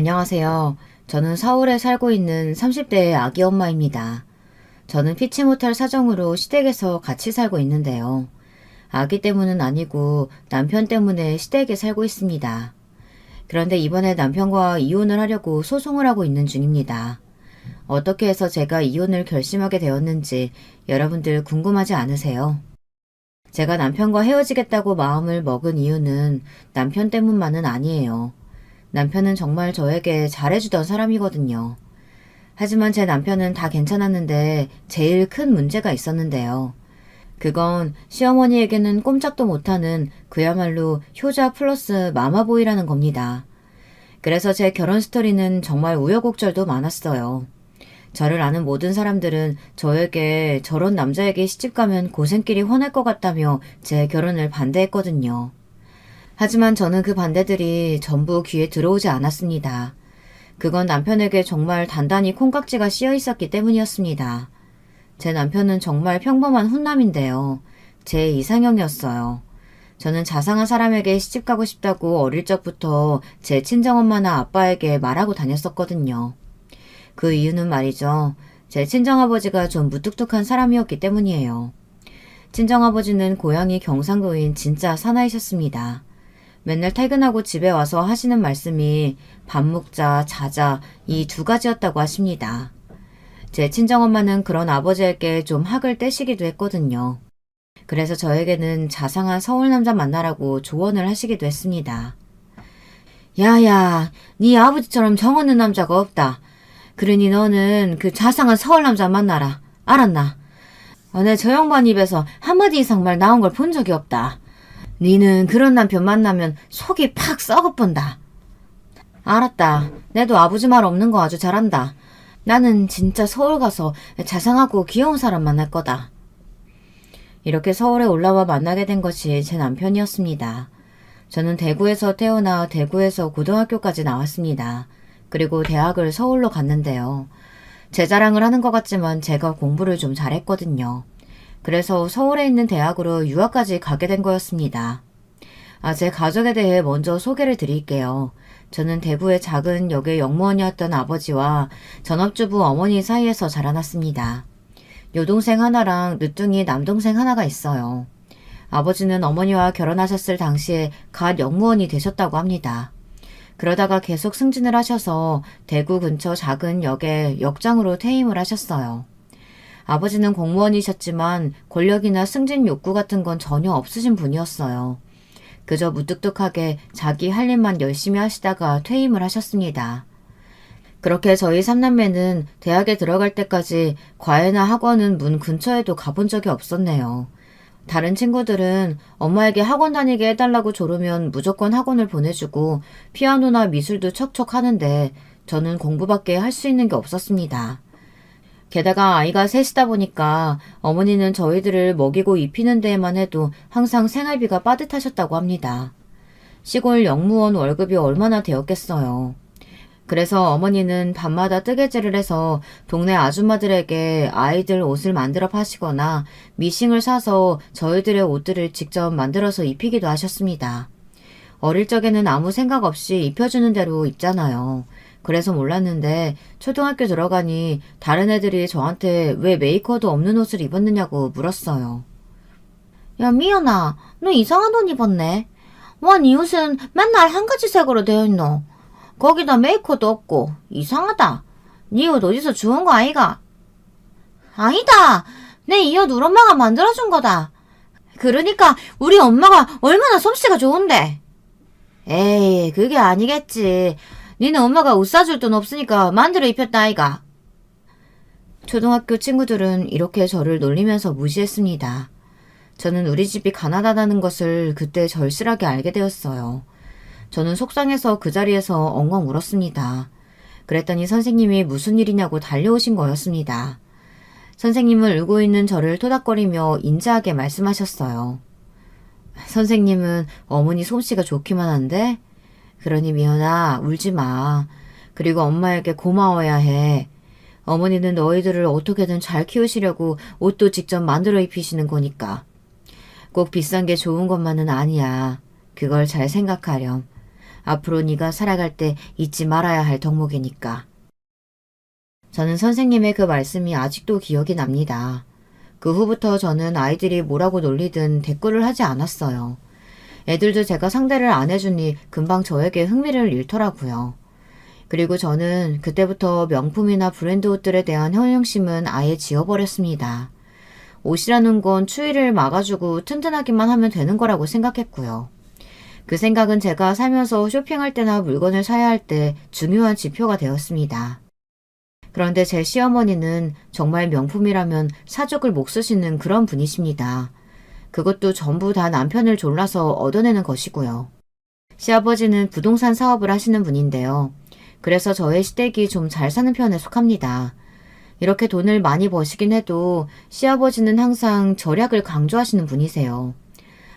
안녕하세요. 저는 서울에 살고 있는 30대의 아기 엄마입니다. 저는 피치 못할 사정으로 시댁에서 같이 살고 있는데요. 아기 때문은 아니고 남편 때문에 시댁에 살고 있습니다. 그런데 이번에 남편과 이혼을 하려고 소송을 하고 있는 중입니다. 어떻게 해서 제가 이혼을 결심하게 되었는지 여러분들 궁금하지 않으세요? 제가 남편과 헤어지겠다고 마음을 먹은 이유는 남편 때문만은 아니에요. 남편은 정말 저에게 잘해주던 사람이거든요. 하지만 제 남편은 다 괜찮았는데 제일 큰 문제가 있었는데요. 그건 시어머니에게는 꼼짝도 못하는 그야말로 효자 플러스 마마보이라는 겁니다. 그래서 제 결혼 스토리는 정말 우여곡절도 많았어요. 저를 아는 모든 사람들은 저에게 저런 남자에게 시집가면 고생길이 훤할 것 같다며 제 결혼을 반대했거든요. 하지만 저는 그 반대들이 전부 귀에 들어오지 않았습니다. 그건 남편에게 정말 단단히 콩깍지가 씌어 있었기 때문이었습니다. 제 남편은 정말 평범한 훈남인데요. 제 이상형이었어요. 저는 자상한 사람에게 시집가고 싶다고 어릴 적부터 제 친정엄마나 아빠에게 말하고 다녔었거든요. 그 이유는 말이죠. 제 친정아버지가 좀 무뚝뚝한 사람이었기 때문이에요. 친정아버지는 고향이 경상도인 진짜 사나이셨습니다. 맨날 퇴근하고 집에 와서 하시는 말씀이 밥 먹자, 자자 이 두 가지였다고 하십니다. 제 친정엄마는 그런 아버지에게 좀 학을 떼시기도 했거든요. 그래서 저에게는 자상한 서울 남자 만나라고 조언을 하시기도 했습니다. 야야, 네 아버지처럼 정 없는 남자가 없다. 그러니 너는 그 자상한 서울 남자 만나라. 알았나? 내 저 양반 입에서 한마디 이상 말 나온 걸 본 적이 없다. 니는 그런 남편 만나면 속이 팍 썩어본다. 알았다. 내도 아버지 말 없는 거 아주 잘한다. 나는 진짜 서울 가서 자상하고 귀여운 사람 만날 거다. 이렇게 서울에 올라와 만나게 된 것이 제 남편이었습니다. 저는 대구에서 태어나 대구에서 고등학교까지 나왔습니다. 그리고 대학을 서울로 갔는데요. 제 자랑을 하는 것 같지만 제가 공부를 좀 잘했거든요. 그래서 서울에 있는 대학으로 유학까지 가게 된 거였습니다. 제 가족에 대해 먼저 소개를 드릴게요. 저는 대구의 작은 역의 영무원이었던 아버지와 전업주부 어머니 사이에서 자라났습니다. 여동생 하나랑 늦둥이 남동생 하나가 있어요. 아버지는 어머니와 결혼하셨을 당시에 갓 영무원이 되셨다고 합니다. 그러다가 계속 승진을 하셔서 대구 근처 작은 역에 역장으로 퇴임을 하셨어요. 아버지는 공무원이셨지만 권력이나 승진 욕구 같은 건 전혀 없으신 분이었어요. 그저 무뚝뚝하게 자기 할 일만 열심히 하시다가 퇴임을 하셨습니다. 그렇게 저희 삼남매는 대학에 들어갈 때까지 과외나 학원은 문 근처에도 가본 적이 없었네요. 다른 친구들은 엄마에게 학원 다니게 해달라고 조르면 무조건 학원을 보내주고 피아노나 미술도 척척 하는데 저는 공부밖에 할 수 있는 게 없었습니다. 게다가 아이가 셋이다 보니까 어머니는 저희들을 먹이고 입히는 데에만 해도 항상 생활비가 빠듯하셨다고 합니다. 시골 영무원 월급이 얼마나 되었겠어요. 그래서 어머니는 밤마다 뜨개질을 해서 동네 아줌마들에게 아이들 옷을 만들어 파시거나 미싱을 사서 저희들의 옷들을 직접 만들어서 입히기도 하셨습니다. 어릴 적에는 아무 생각 없이 입혀주는 대로 입잖아요. 그래서 몰랐는데 초등학교 들어가니 다른 애들이 저한테 왜 메이커도 없는 옷을 입었느냐고 물었어요. 야, 미연아, 너 이상한 옷 입었네. 와, 네 옷은 맨날 한 가지 색으로 되어 있노. 거기다 메이커도 없고 이상하다. 네 옷 어디서 주운 거 아이가? 아니다. 내 이 옷 우리 엄마가 만들어준 거다. 그러니까 우리 엄마가 얼마나 솜씨가 좋은데. 에이, 그게 아니겠지. 니네 엄마가 옷 사줄 돈 없으니까 만들어 입혔다 아이가. 초등학교 친구들은 이렇게 저를 놀리면서 무시했습니다. 저는 우리 집이 가난하다는 것을 그때 절실하게 알게 되었어요. 저는 속상해서 그 자리에서 엉엉 울었습니다. 그랬더니 선생님이 무슨 일이냐고 달려오신 거였습니다. 선생님은 울고 있는 저를 토닥거리며 인자하게 말씀하셨어요. 선생님은 어머니 솜씨가 좋기만 한데? 그러니 미연아, 울지 마. 그리고 엄마에게 고마워야 해. 어머니는 너희들을 어떻게든 잘 키우시려고 옷도 직접 만들어 입히시는 거니까. 꼭 비싼 게 좋은 것만은 아니야. 그걸 잘 생각하렴. 앞으로 네가 살아갈 때 잊지 말아야 할 덕목이니까. 저는 선생님의 그 말씀이 아직도 기억이 납니다. 그 후부터 저는 아이들이 뭐라고 놀리든 대꾸를 하지 않았어요. 애들도 제가 상대를 안 해주니 금방 저에게 흥미를 잃더라고요. 그리고 저는 그때부터 명품이나 브랜드 옷들에 대한 허영심은 아예 지워버렸습니다. 옷이라는 건 추위를 막아주고 튼튼하기만 하면 되는 거라고 생각했고요. 그 생각은 제가 살면서 쇼핑할 때나 물건을 사야 할 때 중요한 지표가 되었습니다. 그런데 제 시어머니는 정말 명품이라면 사족을 못 쓰시는 그런 분이십니다. 그것도 전부 다 남편을 졸라서 얻어내는 것이고요. 시아버지는 부동산 사업을 하시는 분인데요. 그래서 저의 시댁이 좀 잘 사는 편에 속합니다. 이렇게 돈을 많이 버시긴 해도 시아버지는 항상 절약을 강조하시는 분이세요.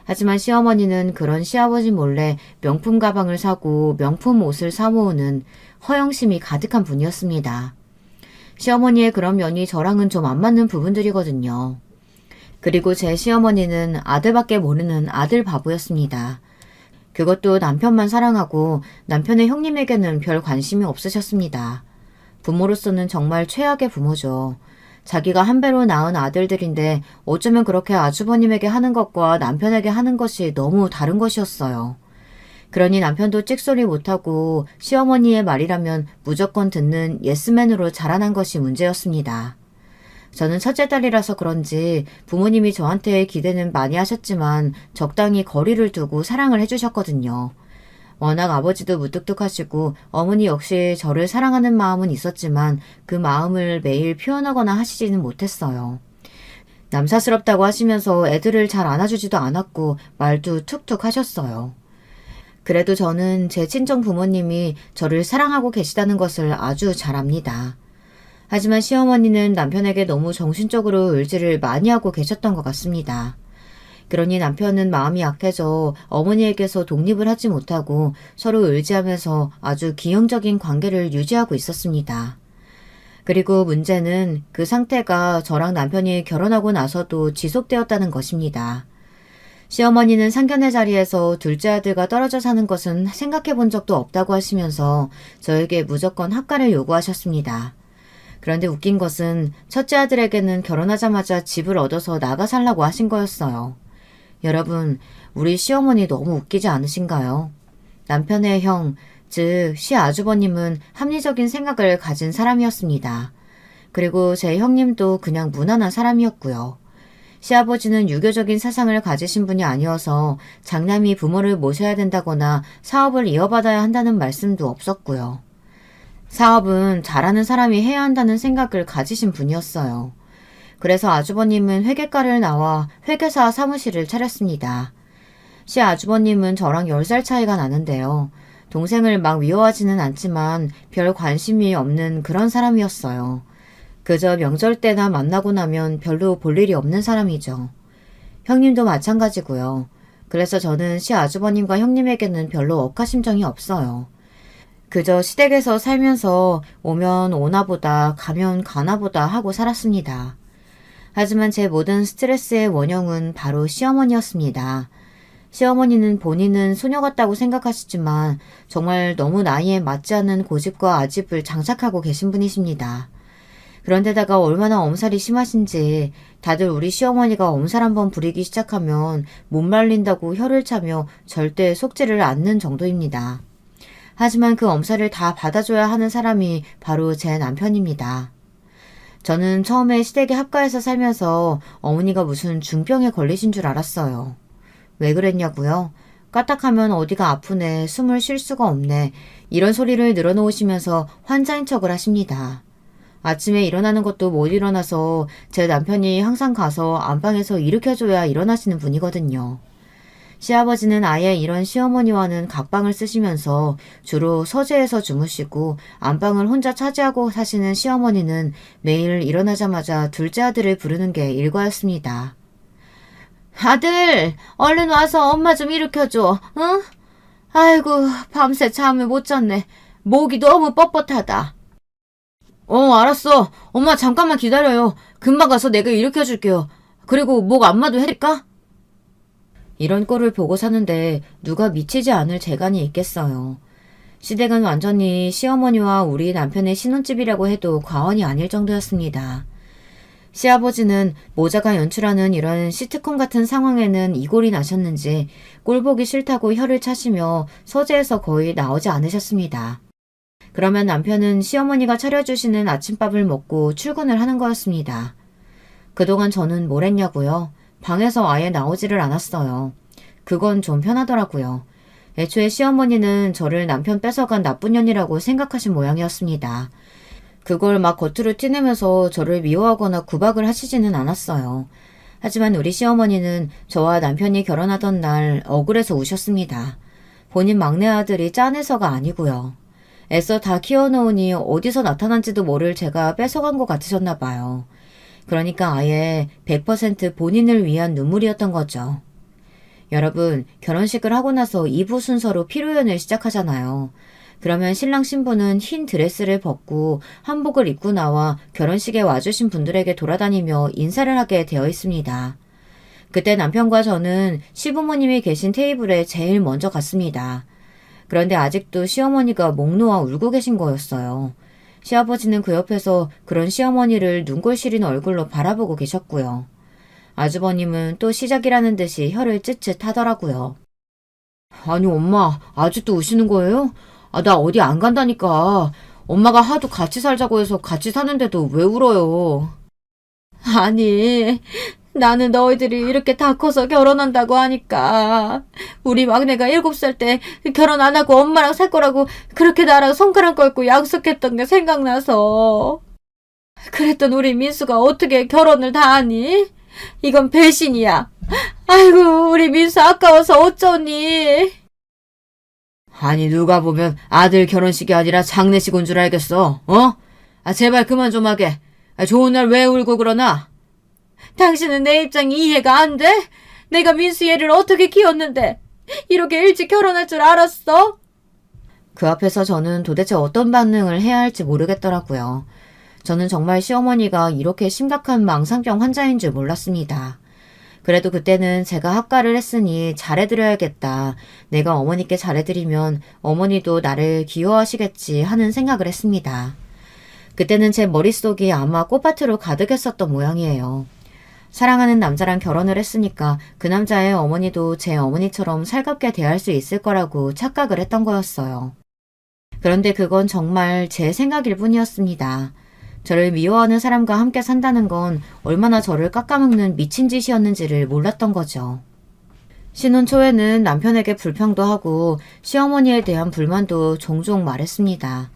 하지만 시어머니는 그런 시아버지 몰래 명품 가방을 사고 명품 옷을 사 모으는 허영심이 가득한 분이었습니다. 시어머니의 그런 면이 저랑은 좀 안 맞는 부분들이거든요. 그리고 제 시어머니는 아들밖에 모르는 아들 바보였습니다. 그것도 남편만 사랑하고 남편의 형님에게는 별 관심이 없으셨습니다. 부모로서는 정말 최악의 부모죠. 자기가 한 배로 낳은 아들들인데 어쩌면 그렇게 아주버님에게 하는 것과 남편에게 하는 것이 너무 다른 것이었어요. 그러니 남편도 찍소리 못하고 시어머니의 말이라면 무조건 듣는 예스맨으로 자라난 것이 문제였습니다. 저는 첫째 딸이라서 그런지 부모님이 저한테 기대는 많이 하셨지만 적당히 거리를 두고 사랑을 해주셨거든요. 워낙 아버지도 무뚝뚝하시고 어머니 역시 저를 사랑하는 마음은 있었지만 그 마음을 매일 표현하거나 하시지는 못했어요. 남사스럽다고 하시면서 애들을 잘 안아주지도 않았고 말도 툭툭 하셨어요. 그래도 저는 제 친정 부모님이 저를 사랑하고 계시다는 것을 아주 잘 압니다. 하지만 시어머니는 남편에게 너무 정신적으로 의지를 많이 하고 계셨던 것 같습니다. 그러니 남편은 마음이 약해져 어머니에게서 독립을 하지 못하고 서로 의지하면서 아주 기형적인 관계를 유지하고 있었습니다. 그리고 문제는 그 상태가 저랑 남편이 결혼하고 나서도 지속되었다는 것입니다. 시어머니는 상견례 자리에서 둘째 아들과 떨어져 사는 것은 생각해 본 적도 없다고 하시면서 저에게 무조건 합가를 요구하셨습니다. 그런데 웃긴 것은 첫째 아들에게는 결혼하자마자 집을 얻어서 나가 살라고 하신 거였어요. 여러분, 우리 시어머니 너무 웃기지 않으신가요? 남편의 형, 즉 시아주버님은 합리적인 생각을 가진 사람이었습니다. 그리고 제 형님도 그냥 무난한 사람이었고요. 시아버지는 유교적인 사상을 가지신 분이 아니어서 장남이 부모를 모셔야 된다거나 사업을 이어받아야 한다는 말씀도 없었고요. 사업은 잘하는 사람이 해야 한다는 생각을 가지신 분이었어요. 그래서 아주버님은 회계과를 나와 회계사 사무실을 차렸습니다. 시아주버님은 저랑 10살 차이가 나는데요. 동생을 막 미워하지는 않지만 별 관심이 없는 그런 사람이었어요. 그저 명절 때나 만나고 나면 별로 볼 일이 없는 사람이죠. 형님도 마찬가지고요. 그래서 저는 시아주버님과 형님에게는 별로 억하심정이 없어요. 그저 시댁에서 살면서 오면 오나보다 가면 가나보다 하고 살았습니다. 하지만 제 모든 스트레스의 원형은 바로 시어머니였습니다. 시어머니는 본인은 소녀 같다고 생각하시지만 정말 너무 나이에 맞지 않는 고집과 아집을 장착하고 계신 분이십니다. 그런데다가 얼마나 엄살이 심하신지 다들 우리 시어머니가 엄살 한번 부리기 시작하면 못 말린다고 혀를 차며 절대 속지를 않는 정도입니다. 하지만 그 엄살을 다 받아줘야 하는 사람이 바로 제 남편입니다. 저는 처음에 시댁에 합가해서 살면서 어머니가 무슨 중병에 걸리신 줄 알았어요. 왜 그랬냐고요? 까딱하면 어디가 아프네, 숨을 쉴 수가 없네, 이런 소리를 늘어놓으시면서 환자인 척을 하십니다. 아침에 일어나는 것도 못 일어나서 제 남편이 항상 가서 안방에서 일으켜줘야 일어나시는 분이거든요. 시아버지는 아예 이런 시어머니와는 각방을 쓰시면서 주로 서재에서 주무시고 안방을 혼자 차지하고 사시는 시어머니는 매일 일어나자마자 둘째 아들을 부르는 게 일과였습니다. 아들, 얼른 와서 엄마 좀 일으켜줘, 응? 아이고, 밤새 잠을 못 잤네. 목이 너무 뻣뻣하다. 알았어. 엄마 잠깐만 기다려요. 금방 가서 내가 일으켜줄게요. 그리고 목 안마도 해드릴까? 이런 꼴을 보고 사는데 누가 미치지 않을 재간이 있겠어요. 시댁은 완전히 시어머니와 우리 남편의 신혼집이라고 해도 과언이 아닐 정도였습니다. 시아버지는 모자가 연출하는 이런 시트콤 같은 상황에는 이골이 나셨는지 꼴보기 싫다고 혀를 차시며 서재에서 거의 나오지 않으셨습니다. 그러면 남편은 시어머니가 차려주시는 아침밥을 먹고 출근을 하는 거였습니다. 그동안 저는 뭘 했냐고요? 방에서 아예 나오지를 않았어요. 그건 좀 편하더라고요. 애초에 시어머니는 저를 남편 뺏어간 나쁜 년이라고 생각하신 모양이었습니다. 그걸 막 겉으로 티내면서 저를 미워하거나 구박을 하시지는 않았어요. 하지만 우리 시어머니는 저와 남편이 결혼하던 날 억울해서 우셨습니다. 본인 막내 아들이 짠해서가 아니고요. 애써 다 키워놓으니 어디서 나타난지도 모를 제가 뺏어간 것 같으셨나 봐요. 그러니까 아예 100% 본인을 위한 눈물이었던 거죠. 여러분, 결혼식을 하고 나서 2부 순서로 피로연을 시작하잖아요. 그러면 신랑 신부는 흰 드레스를 벗고 한복을 입고 나와 결혼식에 와주신 분들에게 돌아다니며 인사를 하게 되어 있습니다. 그때 남편과 저는 시부모님이 계신 테이블에 제일 먼저 갔습니다. 그런데 아직도 시어머니가 목 놓아 울고 계신 거였어요. 시아버지는 그 옆에서 그런 시어머니를 눈골 시린 얼굴로 바라보고 계셨고요. 아주버님은 또 시작이라는 듯이 혀를 쯧쯧 하더라고요. 아니 엄마 아직도 우시는 거예요? 나 어디 안 간다니까. 엄마가 하도 같이 살자고 해서 같이 사는데도 왜 울어요? 아니 나는 너희들이 이렇게 다 커서 결혼한다고 하니까 우리 막내가 7살 때 결혼 안 하고 엄마랑 살 거라고 그렇게 나랑 손가락 걸고 약속했던 게 생각나서. 그랬던 우리 민수가 어떻게 결혼을 다 하니? 이건 배신이야. 아이고 우리 민수 아까워서 어쩌니? 아니 누가 보면 아들 결혼식이 아니라 장례식 온 줄 알겠어. 제발 그만 좀 하게. 좋은 날 왜 울고 그러나? 당신은 내 입장이 이해가 안 돼? 내가 민수 얘를 어떻게 키웠는데 이렇게 일찍 결혼할 줄 알았어? 그 앞에서 저는 도대체 어떤 반응을 해야 할지 모르겠더라고요. 저는 정말 시어머니가 이렇게 심각한 망상병 환자인 줄 몰랐습니다. 그래도 그때는 제가 합가를 했으니 잘해드려야겠다. 내가 어머니께 잘해드리면 어머니도 나를 귀여워하시겠지 하는 생각을 했습니다. 그때는 제 머릿속이 아마 꽃밭으로 가득했었던 모양이에요. 사랑하는 남자랑 결혼을 했으니까 그 남자의 어머니도 제 어머니처럼 살갑게 대할 수 있을 거라고 착각을 했던 거였어요. 그런데 그건 정말 제 생각일 뿐이었습니다. 저를 미워하는 사람과 함께 산다는 건 얼마나 저를 깎아먹는 미친 짓이었는지를 몰랐던 거죠. 신혼 초에는 남편에게 불평도 하고 시어머니에 대한 불만도 종종 말했습니다.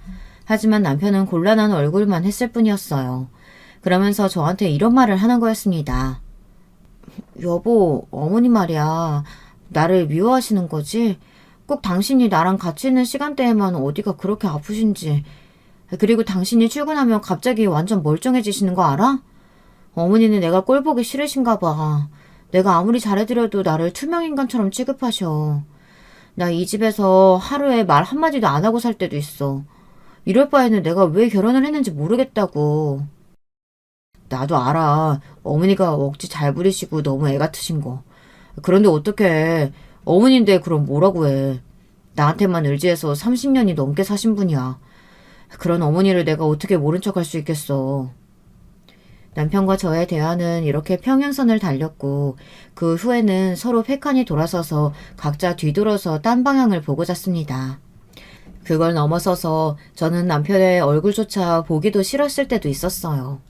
하지만 남편은 곤란한 얼굴만 했을 뿐이었어요. 그러면서 저한테 이런 말을 하는 거였습니다. 여보, 어머니 말이야. 나를 미워하시는 거지? 꼭 당신이 나랑 같이 있는 시간대에만 어디가 그렇게 아프신지. 그리고 당신이 출근하면 갑자기 완전 멀쩡해지시는 거 알아? 어머니는 내가 꼴 보기 싫으신가 봐. 내가 아무리 잘해드려도 나를 투명인간처럼 취급하셔. 나 이 집에서 하루에 말 한마디도 안 하고 살 때도 있어. 이럴 바에는 내가 왜 결혼을 했는지 모르겠다고. 나도 알아. 어머니가 억지 잘 부리시고 너무 애 같으신 거. 그런데 어떡해. 어머니인데 그럼 뭐라고 해. 나한테만 의지해서 30년이 넘게 사신 분이야. 그런 어머니를 내가 어떻게 모른 척 할 수 있겠어. 남편과 저의 대화는 이렇게 평행선을 달렸고 그 후에는 서로 폐칸이 돌아서서 각자 뒤돌아서 딴 방향을 보고 잤습니다. 그걸 넘어서서 저는 남편의 얼굴조차 보기도 싫었을 때도 있었어요.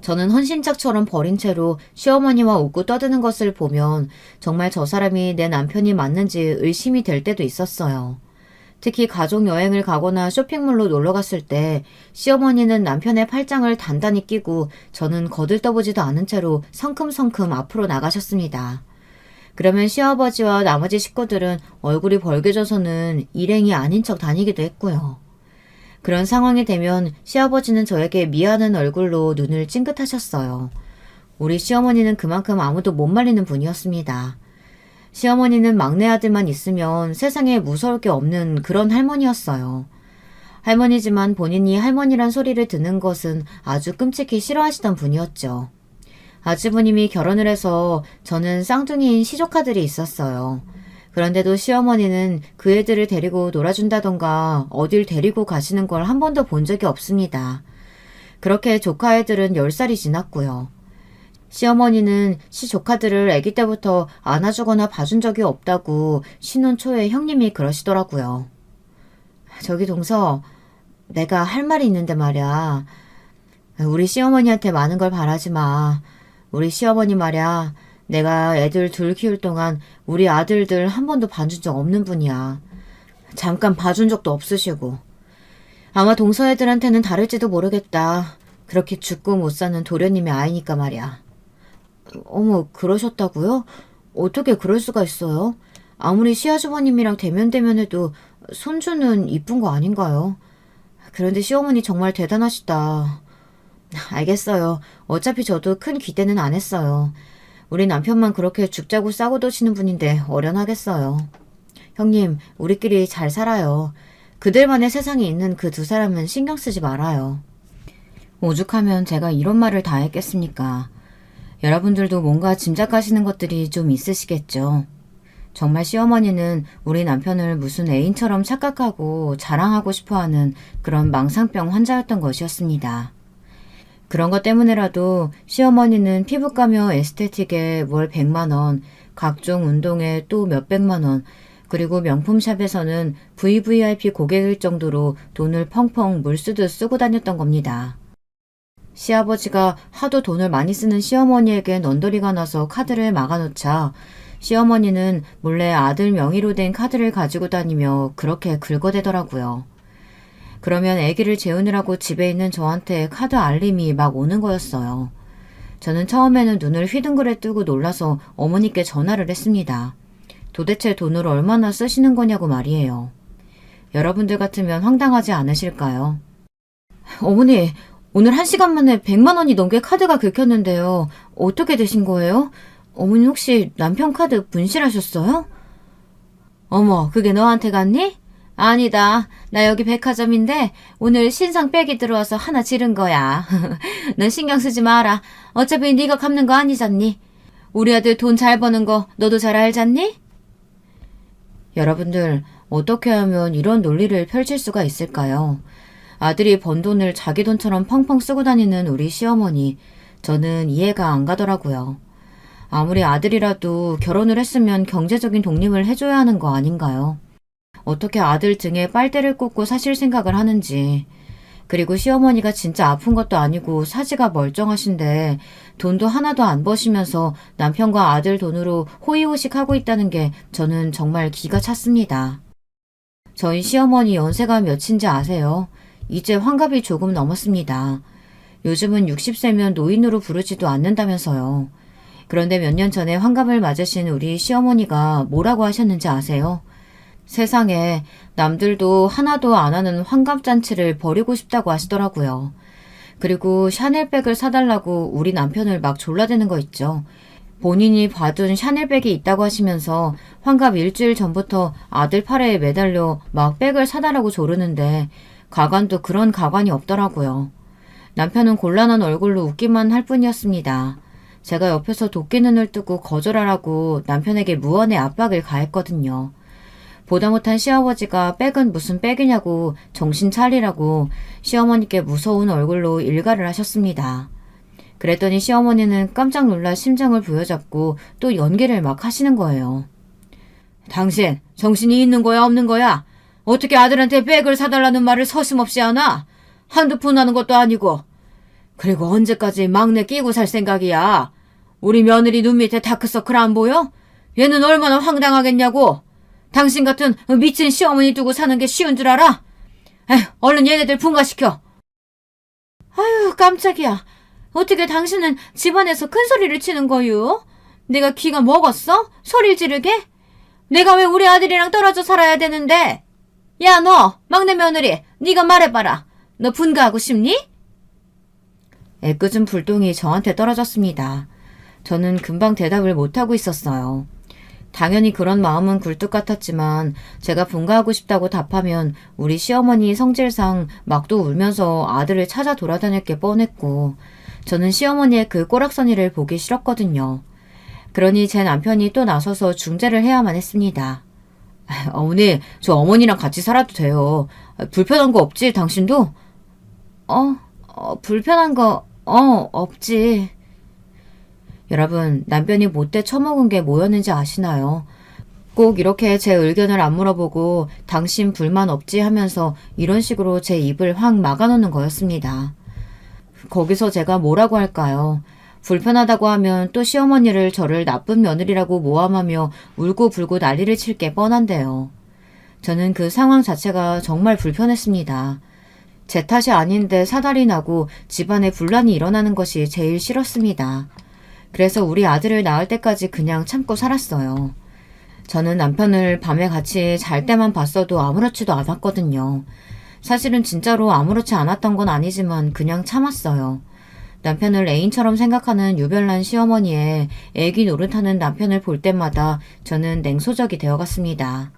저는 헌신짝처럼 버린 채로 시어머니와 웃고 떠드는 것을 보면 정말 저 사람이 내 남편이 맞는지 의심이 될 때도 있었어요. 특히 가족 여행을 가거나 쇼핑몰로 놀러 갔을 때 시어머니는 남편의 팔짱을 단단히 끼고 저는 거들떠보지도 않은 채로 성큼성큼 앞으로 나가셨습니다. 그러면 시아버지와 나머지 식구들은 얼굴이 벌개져서는 일행이 아닌 척 다니기도 했고요. 그런 상황이 되면 시아버지는 저에게 미안한 얼굴로 눈을 찡긋하셨어요. 우리 시어머니는 그만큼 아무도 못 말리는 분이었습니다. 시어머니는 막내 아들만 있으면 세상에 무서울 게 없는 그런 할머니였어요. 할머니지만 본인이 할머니란 소리를 듣는 것은 아주 끔찍히 싫어하시던 분이었죠. 아주버님이 결혼을 해서 저는 쌍둥이인 시조카들이 있었어요. 그런데도 시어머니는 그 애들을 데리고 놀아준다던가 어딜 데리고 가시는 걸 한 번도 본 적이 없습니다. 그렇게 조카 애들은 10살이 지났고요. 시어머니는 시조카들을 아기 때부터 안아주거나 봐준 적이 없다고 신혼 초에 형님이 그러시더라고요. 저기 동서, 내가 할 말이 있는데 말이야. 우리 시어머니한테 많은 걸 바라지 마. 우리 시어머니 말이야. 내가 애들 둘 키울 동안 우리 아들들 한 번도 봐준 적 없는 분이야. 잠깐 봐준 적도 없으시고. 아마 동서 애들한테는 다를지도 모르겠다. 그렇게 죽고 못 사는 도련님의 아이니까 말이야. 어머, 그러셨다고요? 어떻게 그럴 수가 있어요? 아무리 시아주버님이랑 대면대면해도 손주는 이쁜 거 아닌가요? 그런데 시어머니 정말 대단하시다. 알겠어요. 어차피 저도 큰 기대는 안 했어요. 우리 남편만 그렇게 죽자고 싸고 도시는 분인데 어련하겠어요. 형님, 우리끼리 잘 살아요. 그들만의 세상에 있는 그 두 사람은 신경 쓰지 말아요. 오죽하면 제가 이런 말을 다 했겠습니까? 여러분들도 뭔가 짐작하시는 것들이 좀 있으시겠죠. 정말 시어머니는 우리 남편을 무슨 애인처럼 착각하고 자랑하고 싶어하는 그런 망상병 환자였던 것이었습니다. 그런 것 때문에라도 시어머니는 피부과며 에스테틱에 월 100만 원, 각종 운동에 또 몇백만 원, 그리고 명품샵에서는 VVIP 고객일 정도로 돈을 펑펑 물쓰듯 쓰고 다녔던 겁니다. 시아버지가 하도 돈을 많이 쓰는 시어머니에겐 언더리가 나서 카드를 막아놓자 시어머니는 몰래 아들 명의로 된 카드를 가지고 다니며 그렇게 긁어대더라고요. 그러면 아기를 재우느라고 집에 있는 저한테 카드 알림이 막 오는 거였어요. 저는 처음에는 눈을 휘둥그레 뜨고 놀라서 어머니께 전화를 했습니다. 도대체 돈을 얼마나 쓰시는 거냐고 말이에요. 여러분들 같으면 황당하지 않으실까요? 어머니, 오늘 1시간 만에 100만 원이 넘게 카드가 긁혔는데요. 어떻게 되신 거예요? 어머니 혹시 남편 카드 분실하셨어요? 어머, 그게 너한테 갔니? 아니다. 나 여기 백화점인데 오늘 신상 백이 들어와서 하나 지른 거야. 넌 신경 쓰지 마라. 어차피 네가 갚는 거 아니잖니? 우리 아들 돈 잘 버는 거 너도 잘 알잖니? 여러분들, 어떻게 하면 이런 논리를 펼칠 수가 있을까요? 아들이 번 돈을 자기 돈처럼 펑펑 쓰고 다니는 우리 시어머니, 저는 이해가 안 가더라고요. 아무리 아들이라도 결혼을 했으면 경제적인 독립을 해줘야 하는 거 아닌가요? 어떻게 아들 등에 빨대를 꽂고 사실 생각을 하는지. 그리고 시어머니가 진짜 아픈 것도 아니고 사지가 멀쩡하신데 돈도 하나도 안 버시면서 남편과 아들 돈으로 호의호식하고 있다는 게 저는 정말 기가 찼습니다. 저희 시어머니 연세가 몇인지 아세요? 이제 환갑이 조금 넘었습니다. 요즘은 60세면 노인으로 부르지도 않는다면서요. 그런데 몇 년 전에 환갑을 맞으신 우리 시어머니가 뭐라고 하셨는지 아세요? 세상에 남들도 하나도 안 하는 환갑잔치를 벌이고 싶다고 하시더라고요. 그리고 샤넬백을 사달라고 우리 남편을 막 졸라대는 거 있죠. 본인이 받은 샤넬백이 있다고 하시면서 환갑 일주일 전부터 아들 팔에 매달려 막 백을 사달라고 조르는데 가관도 그런 가관이 없더라고요. 남편은 곤란한 얼굴로 웃기만 할 뿐이었습니다. 제가 옆에서 도끼 눈을 뜨고 거절하라고 남편에게 무언의 압박을 가했거든요. 보다 못한 시아버지가 백은 무슨 백이냐고 정신 차리라고 시어머니께 무서운 얼굴로 일갈을 하셨습니다. 그랬더니 시어머니는 깜짝 놀라 심장을 부여잡고 또 연기를 막 하시는 거예요. 당신 정신이 있는 거야 없는 거야? 어떻게 아들한테 백을 사달라는 말을 서슴없이 하나? 한두 푼 하는 것도 아니고. 그리고 언제까지 막내 끼고 살 생각이야? 우리 며느리 눈 밑에 다크서클 안 보여? 얘는 얼마나 황당하겠냐고. 당신 같은 미친 시어머니 두고 사는 게 쉬운 줄 알아? 에휴, 얼른 얘네들 분가시켜. 아유, 깜짝이야. 어떻게 당신은 집안에서 큰 소리를 치는 거유? 내가 귀가 먹었어? 소리를 지르게? 내가 왜 우리 아들이랑 떨어져 살아야 되는데? 야, 너 막내 며느리, 네가 말해봐라. 너 분가하고 싶니? 애꿎은 불똥이 저한테 떨어졌습니다. 저는 금방 대답을 못하고 있었어요. 당연히 그런 마음은 굴뚝 같았지만 제가 분가하고 싶다고 답하면 우리 시어머니 성질상 막도 울면서 아들을 찾아 돌아다닐 게 뻔했고 저는 시어머니의 그 꼬락서니를 보기 싫었거든요. 그러니 제 남편이 또 나서서 중재를 해야만 했습니다. 어머니, 저 어머니랑 같이 살아도 돼요. 불편한 거 없지, 당신도? 불편한 거, 없지. 여러분, 남편이 못돼 처먹은 게 뭐였는지 아시나요? 꼭 이렇게 제 의견을 안 물어보고 당신 불만 없지 하면서 이런 식으로 제 입을 확 막아놓는 거였습니다. 거기서 제가 뭐라고 할까요? 불편하다고 하면 또 시어머니를 저를 나쁜 며느리라고 모함하며 울고불고 난리를 칠 게 뻔한데요. 저는 그 상황 자체가 정말 불편했습니다. 제 탓이 아닌데 사달이 나고 집안에 분란이 일어나는 것이 제일 싫었습니다. 그래서 우리 아들을 낳을 때까지 그냥 참고 살았어요. 저는 남편을 밤에 같이 잘 때만 봤어도 아무렇지도 않았거든요. 사실은 진짜로 아무렇지 않았던 건 아니지만 그냥 참았어요. 남편을 애인처럼 생각하는 유별난 시어머니의 애기 노릇하는 남편을 볼 때마다 저는 냉소적이 되어갔습니다.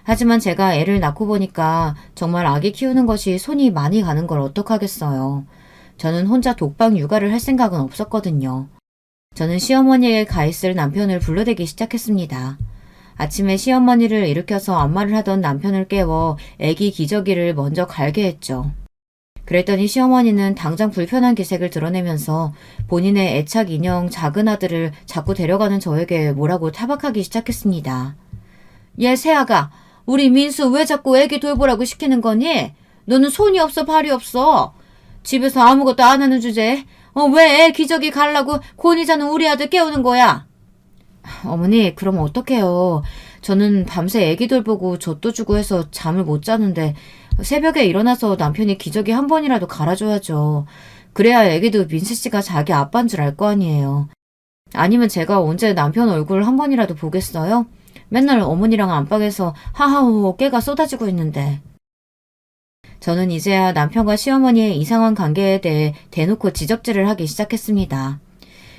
하지만 제가 애를 낳고 보니까 정말 아기 키우는 것이 손이 많이 가는 걸 어떡하겠어요. 저는 혼자 독방 육아를 할 생각은 없었거든요. 저는 시어머니에게 가 있을 남편을 불러대기 시작했습니다. 아침에 시어머니를 일으켜서 안마를 하던 남편을 깨워 애기 기저귀를 먼저 갈게 했죠. 그랬더니 시어머니는 당장 불편한 기색을 드러내면서 본인의 애착 인형 작은 아들을 자꾸 데려가는 저에게 뭐라고 타박하기 시작했습니다. 얘 새아가, 우리 민수 왜 자꾸 애기 돌보라고 시키는 거니? 너는 손이 없어 발이 없어. 집에서 아무것도 안 하는 주제에 왜 애 기저귀 갈라고 고니자는 우리 아들 깨우는 거야? 어머니, 그럼 어떡해요. 저는 밤새 애기 돌보고 젖도 주고 해서 잠을 못 자는데 새벽에 일어나서 남편이 기저귀 한 번이라도 갈아줘야죠. 그래야 애기도 민수 씨가 자기 아빠인 줄 알 거 아니에요. 아니면 제가 언제 남편 얼굴 한 번이라도 보겠어요? 맨날 어머니랑 안방에서 하하호호 깨가 쏟아지고 있는데. 저는 이제야 남편과 시어머니의 이상한 관계에 대해 대놓고 지적질을 하기 시작했습니다.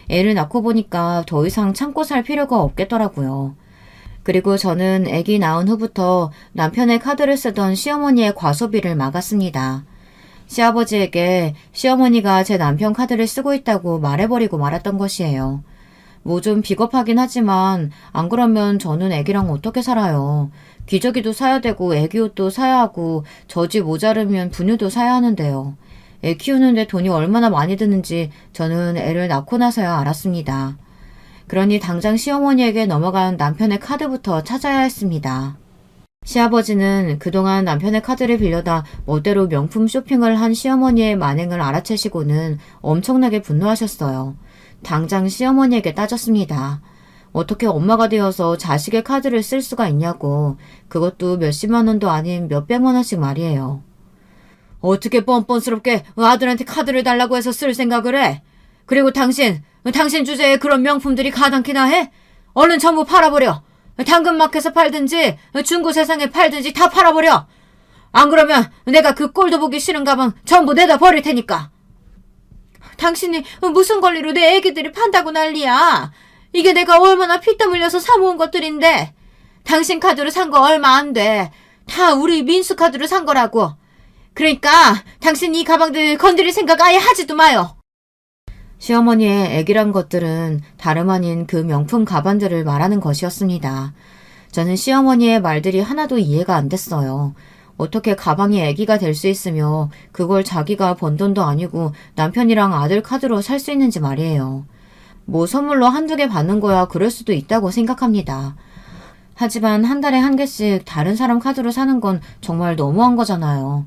애를 낳고 보니까 더 이상 참고 살 필요가 없겠더라고요. 그리고 저는 아기 낳은 후부터 남편의 카드를 쓰던 시어머니의 과소비를 막았습니다. 시아버지에게 시어머니가 제 남편 카드를 쓰고 있다고 말해버리고 말았던 것이에요. 뭐 좀 비겁하긴 하지만 안 그러면 저는 아기랑 어떻게 살아요. 기저귀도 사야 되고 아기 옷도 사야 하고 젖이 모자르면 분유도 사야 하는데요. 애 키우는데 돈이 얼마나 많이 드는지 저는 애를 낳고 나서야 알았습니다. 그러니 당장 시어머니에게 넘어간 남편의 카드부터 찾아야 했습니다. 시아버지는 그동안 남편의 카드를 빌려다 멋대로 명품 쇼핑을 한 시어머니의 만행을 알아채시고는 엄청나게 분노하셨어요. 당장 시어머니에게 따졌습니다. 어떻게 엄마가 되어서 자식의 카드를 쓸 수가 있냐고. 그것도 몇십만 원도 아닌 몇백만 원씩 말이에요. 어떻게 뻔뻔스럽게 아들한테 카드를 달라고 해서 쓸 생각을 해? 그리고 당신 주제에 그런 명품들이 가당키나 해? 얼른 전부 팔아버려. 당근마켓에서 팔든지 중고 세상에 팔든지 다 팔아버려. 안 그러면 내가 그 꼴도 보기 싫은 가방 전부 내다 버릴 테니까. 당신이 무슨 권리로 내 애기들이 판다고 난리야. 이게 내가 얼마나 피땀 흘려서 사모은 것들인데. 당신 카드로 산 거 얼마 안 돼. 다 우리 민수 카드로 산 거라고. 그러니까 당신 이 가방들 건드릴 생각 아예 하지도 마요. 시어머니의 애기란 것들은 다름 아닌 그 명품 가방들을 말하는 것이었습니다. 저는 시어머니의 말들이 하나도 이해가 안 됐어요. 어떻게 가방이 애기가 될 수 있으며 그걸 자기가 번 돈도 아니고 남편이랑 아들 카드로 살 수 있는지 말이에요. 뭐 선물로 한두 개 받는 거야 그럴 수도 있다고 생각합니다. 하지만 한 달에 한 개씩 다른 사람 카드로 사는 건 정말 너무한 거잖아요.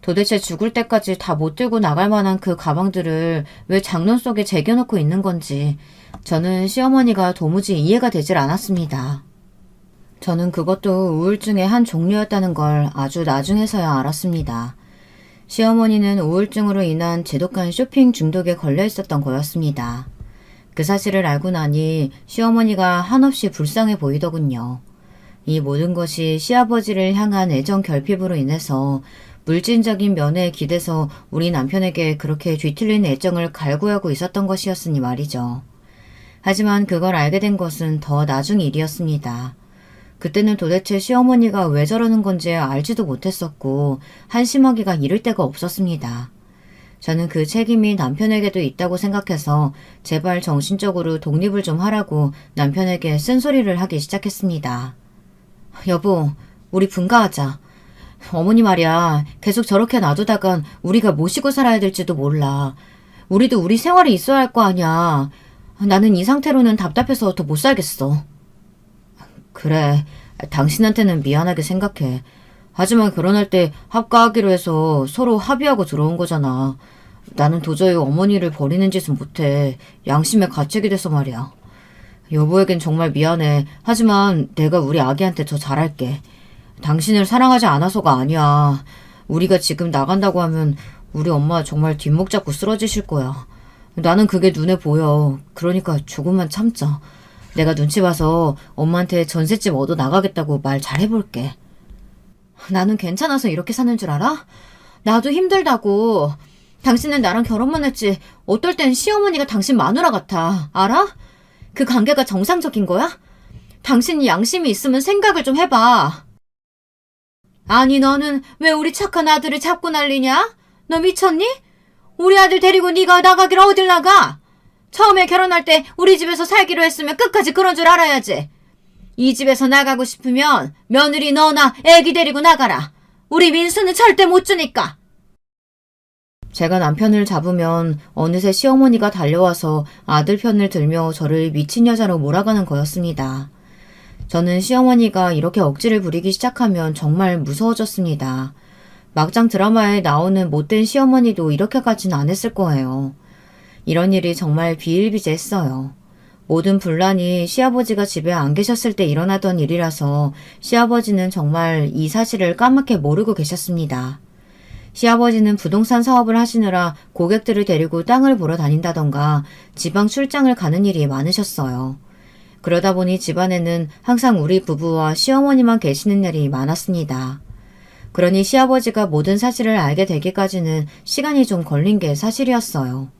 도대체 죽을 때까지 다 못 들고 나갈 만한 그 가방들을 왜 장롱 속에 제겨놓고 있는 건지 저는 시어머니가 도무지 이해가 되질 않았습니다. 저는 그것도 우울증의 한 종류였다는 걸 아주 나중에서야 알았습니다. 시어머니는 우울증으로 인한 지독한 쇼핑 중독에 걸려 있었던 거였습니다. 그 사실을 알고 나니 시어머니가 한없이 불쌍해 보이더군요. 이 모든 것이 시아버지를 향한 애정 결핍으로 인해서 물질적인 면에 기대서 우리 남편에게 그렇게 뒤틀린 애정을 갈구하고 있었던 것이었으니 말이죠. 하지만 그걸 알게 된 것은 더 나중 일이었습니다. 그때는 도대체 시어머니가 왜 저러는 건지 알지도 못했었고 한심하기가 이를 데가 없었습니다. 저는 그 책임이 남편에게도 있다고 생각해서 제발 정신적으로 독립을 좀 하라고 남편에게 쓴소리를 하기 시작했습니다. 여보, 우리 분가하자. 어머니 말이야, 계속 저렇게 놔두다간 우리가 모시고 살아야 될지도 몰라. 우리도 우리 생활이 있어야 할 거 아니야. 나는 이 상태로는 답답해서 더 못 살겠어. 그래, 당신한테는 미안하게 생각해. 하지만 결혼할 때 합가하기로 해서 서로 합의하고 들어온 거잖아. 나는 도저히 어머니를 버리는 짓은 못해. 양심의 가책이 돼서 말이야. 여보에겐 정말 미안해. 하지만 내가 우리 아기한테 더 잘할게. 당신을 사랑하지 않아서가 아니야. 우리가 지금 나간다고 하면 우리 엄마 정말 뒷목 잡고 쓰러지실 거야. 나는 그게 눈에 보여. 그러니까 조금만 참자. 내가 눈치 봐서 엄마한테 전셋집 얻어 나가겠다고 말 잘 해볼게. 나는 괜찮아서 이렇게 사는 줄 알아? 나도 힘들다고. 당신은 나랑 결혼만 했지 어떨 땐 시어머니가 당신 마누라 같아. 알아? 그 관계가 정상적인 거야? 당신이 양심이 있으면 생각을 좀 해봐. 아니 너는 왜 우리 착한 아들을 잡고 난리냐? 너 미쳤니? 우리 아들 데리고 네가 나가길 어딜 나가? 처음에 결혼할 때 우리 집에서 살기로 했으면 끝까지 그런 줄 알아야지. 이 집에서 나가고 싶으면 며느리 너나 애기 데리고 나가라. 우리 민수는 절대 못 주니까. 제가 남편을 잡으면 어느새 시어머니가 달려와서 아들 편을 들며 저를 미친 여자로 몰아가는 거였습니다. 저는 시어머니가 이렇게 억지를 부리기 시작하면 정말 무서워졌습니다. 막장 드라마에 나오는 못된 시어머니도 이렇게까지는 안 했을 거예요. 이런 일이 정말 비일비재했어요. 모든 분란이 시아버지가 집에 안 계셨을 때 일어나던 일이라서 시아버지는 정말 이 사실을 까맣게 모르고 계셨습니다. 시아버지는 부동산 사업을 하시느라 고객들을 데리고 땅을 보러 다닌다던가 지방 출장을 가는 일이 많으셨어요. 그러다 보니 집안에는 항상 우리 부부와 시어머니만 계시는 일이 많았습니다. 그러니 시아버지가 모든 사실을 알게 되기까지는 시간이 좀 걸린 게 사실이었어요.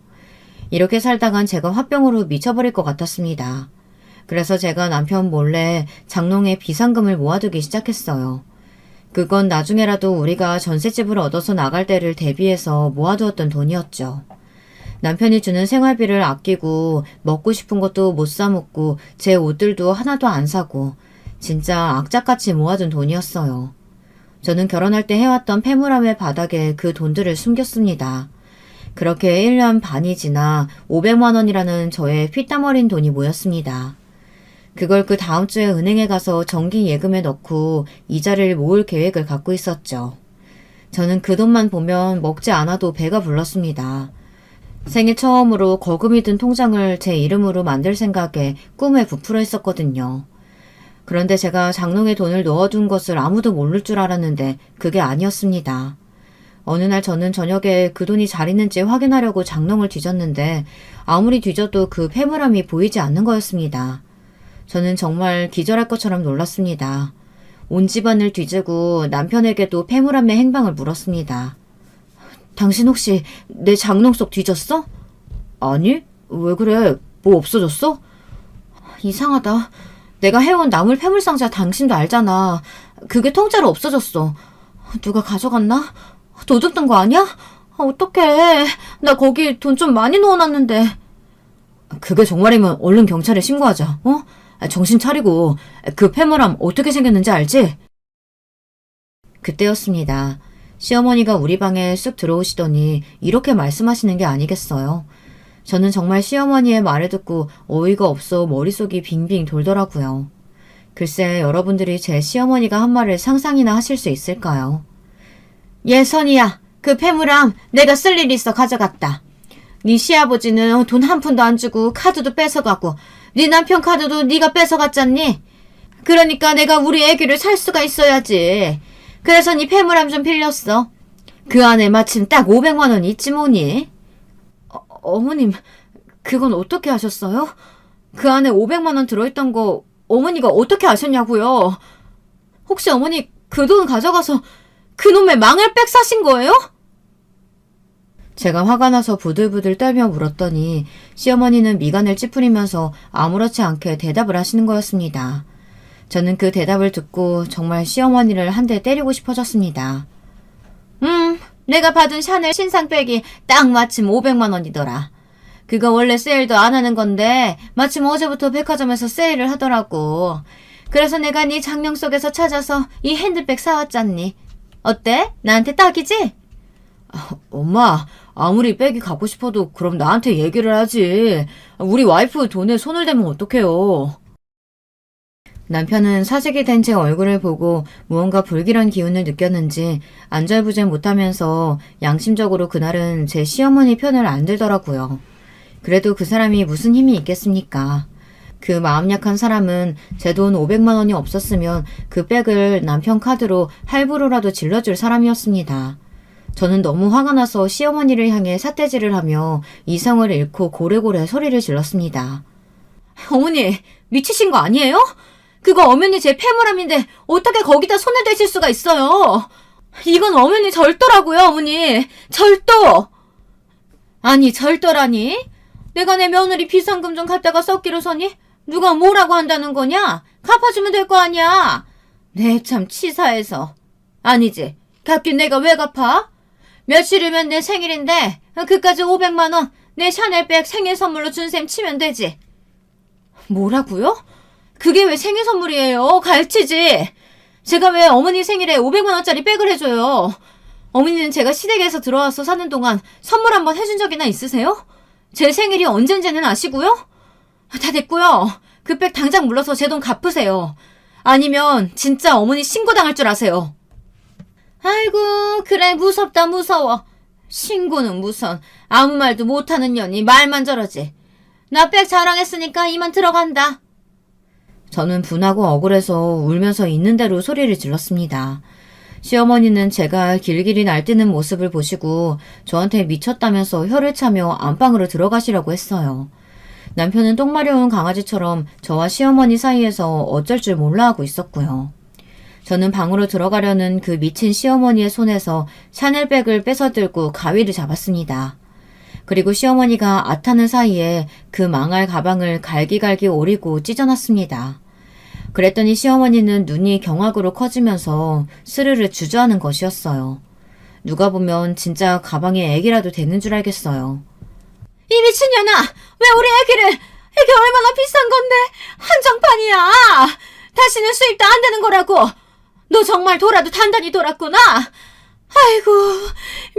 이렇게 살다간 제가 화병으로 미쳐버릴 것 같았습니다. 그래서 제가 남편 몰래 장롱에 비상금을 모아두기 시작했어요. 그건 나중에라도 우리가 전셋집을 얻어서 나갈 때를 대비해서 모아두었던 돈이었죠. 남편이 주는 생활비를 아끼고 먹고 싶은 것도 못 사 먹고 제 옷들도 하나도 안 사고 진짜 악착같이 모아둔 돈이었어요. 저는 결혼할 때 해왔던 폐물함의 바닥에 그 돈들을 숨겼습니다. 그렇게 1년 반이 지나 500만 원이라는 저의 피땀 어린 돈이 모였습니다. 그걸 그 다음 주에 은행에 가서 정기 예금에 넣고 이자를 모을 계획을 갖고 있었죠. 저는 그 돈만 보면 먹지 않아도 배가 불렀습니다. 생애 처음으로 거금이 든 통장을 제 이름으로 만들 생각에 꿈에 부풀어 있었거든요. 그런데 제가 장롱에 돈을 넣어둔 것을 아무도 모를 줄 알았는데 그게 아니었습니다. 어느 날 저는 저녁에 그 돈이 잘 있는지 확인하려고 장롱을 뒤졌는데 아무리 뒤져도 그 폐물함이 보이지 않는 거였습니다. 저는 정말 기절할 것처럼 놀랐습니다. 온 집안을 뒤지고 남편에게도 폐물함의 행방을 물었습니다. 당신 혹시 내 장롱 속 뒤졌어? 아니, 왜 그래? 뭐 없어졌어? 이상하다. 내가 해온 나물 폐물상자 당신도 알잖아. 그게 통째로 없어졌어. 누가 가져갔나? 도둑 든 거 아니야? 어떡해. 나 거기 돈 좀 많이 넣어놨는데. 그게 정말이면 얼른 경찰에 신고하자. 어? 정신 차리고 그 폐물함 어떻게 생겼는지 알지? 그때였습니다. 시어머니가 우리 방에 쑥 들어오시더니 이렇게 말씀하시는 게 아니겠어요. 저는 정말 시어머니의 말을 듣고 어이가 없어 머릿속이 빙빙 돌더라고요. 글쎄 여러분들이 제 시어머니가 한 말을 상상이나 하실 수 있을까요? 예선이야, 그 폐물함 내가 쓸 일 있어 가져갔다. 네 시아버지는 돈 한 푼도 안 주고 카드도 뺏어가고 네 남편 카드도 네가 뺏어갔잖니? 그러니까 내가 우리 애기를 살 수가 있어야지. 그래서 네 폐물함 좀 빌렸어. 그 안에 마침 딱 500만 원이 있지 뭐니? 어머님, 그건 어떻게 하셨어요? 그 안에 500만 원 들어있던 거 어머니가 어떻게 아셨냐고요? 혹시 어머니 그 돈 가져가서 그놈의 망을 빽 사신 거예요? 제가 화가 나서 부들부들 떨며 물었더니 시어머니는 미간을 찌푸리면서 아무렇지 않게 대답을 하시는 거였습니다. 저는 그 대답을 듣고 정말 시어머니를 한 대 때리고 싶어졌습니다. 내가 받은 샤넬 신상백이 딱 마침 500만 원이더라. 그거 원래 세일도 안 하는 건데 마침 어제부터 백화점에서 세일을 하더라고. 그래서 내가 네 장롱 속에서 찾아서 이 핸드백 사왔잖니. 어때? 나한테 딱이지? 엄마, 아무리 백이 갖고 싶어도 그럼 나한테 얘기를 하지. 우리 와이프 돈에 손을 대면 어떡해요. 남편은 사색이 된 제 얼굴을 보고 무언가 불길한 기운을 느꼈는지 안절부절 못하면서 양심적으로 그날은 제 시어머니 편을 안 들더라고요. 그래도 그 사람이 무슨 힘이 있겠습니까? 그 마음 약한 사람은 제 돈 500만 원이 없었으면 그 백을 남편 카드로 할부로라도 질러줄 사람이었습니다. 저는 너무 화가 나서 시어머니를 향해 삿대질을 하며 이성을 잃고 고래고래 소리를 질렀습니다. 어머니, 미치신 거 아니에요? 그거 엄연히 제 폐물함인데 어떻게 거기다 손을 대실 수가 있어요? 이건 엄연히 절도라고요, 어머니. 절도! 아니, 절도라니? 내가 내 며느리 비상금 좀 갖다가 썩기로 서니? 누가 뭐라고 한다는 거냐? 갚아주면 될 거 아니야? 네, 참 치사해서. 아니지. 갚긴 내가 왜 갚아? 며칠이면 내 생일인데 그까지 500만 원 내 샤넬백 생일 선물로 준 셈 치면 되지. 뭐라고요? 그게 왜 생일 선물이에요? 갈치지. 제가 왜 어머니 생일에 500만 원짜리 백을 해줘요? 어머니는 제가 시댁에서 들어와서 사는 동안 선물 한번 해준 적이나 있으세요? 제 생일이 언젠지는 아시고요? 다 됐고요. 그 백 당장 물러서 제 돈 갚으세요. 아니면 진짜 어머니 신고당할 줄 아세요. 아이고, 그래, 무섭다, 무서워. 신고는 무슨, 아무 말도 못하는 년이 말만 저러지. 나 백 자랑했으니까 이만 들어간다. 저는 분하고 억울해서 울면서 있는 대로 소리를 질렀습니다. 시어머니는 제가 길길이 날뛰는 모습을 보시고 저한테 미쳤다면서 혀를 차며 안방으로 들어가시려고 했어요. 남편은 똥 마려운 강아지처럼 저와 시어머니 사이에서 어쩔 줄 몰라 하고 있었고요. 저는 방으로 들어가려는 그 미친 시어머니의 손에서 샤넬백을 뺏어들고 가위를 잡았습니다. 그리고 시어머니가 아타는 사이에 그 망할 가방을 갈기갈기 오리고 찢어놨습니다. 그랬더니 시어머니는 눈이 경악으로 커지면서 스르르 주저하는 것이었어요. 누가 보면 진짜 가방에 애기라도 되는 줄 알겠어요. 이 미친년아! 왜 우리 애기를! 이게 얼마나 비싼 건데! 한정판이야! 다시는 수입도 안 되는 거라고! 너 정말 돌아도 단단히 돌았구나! 아이고,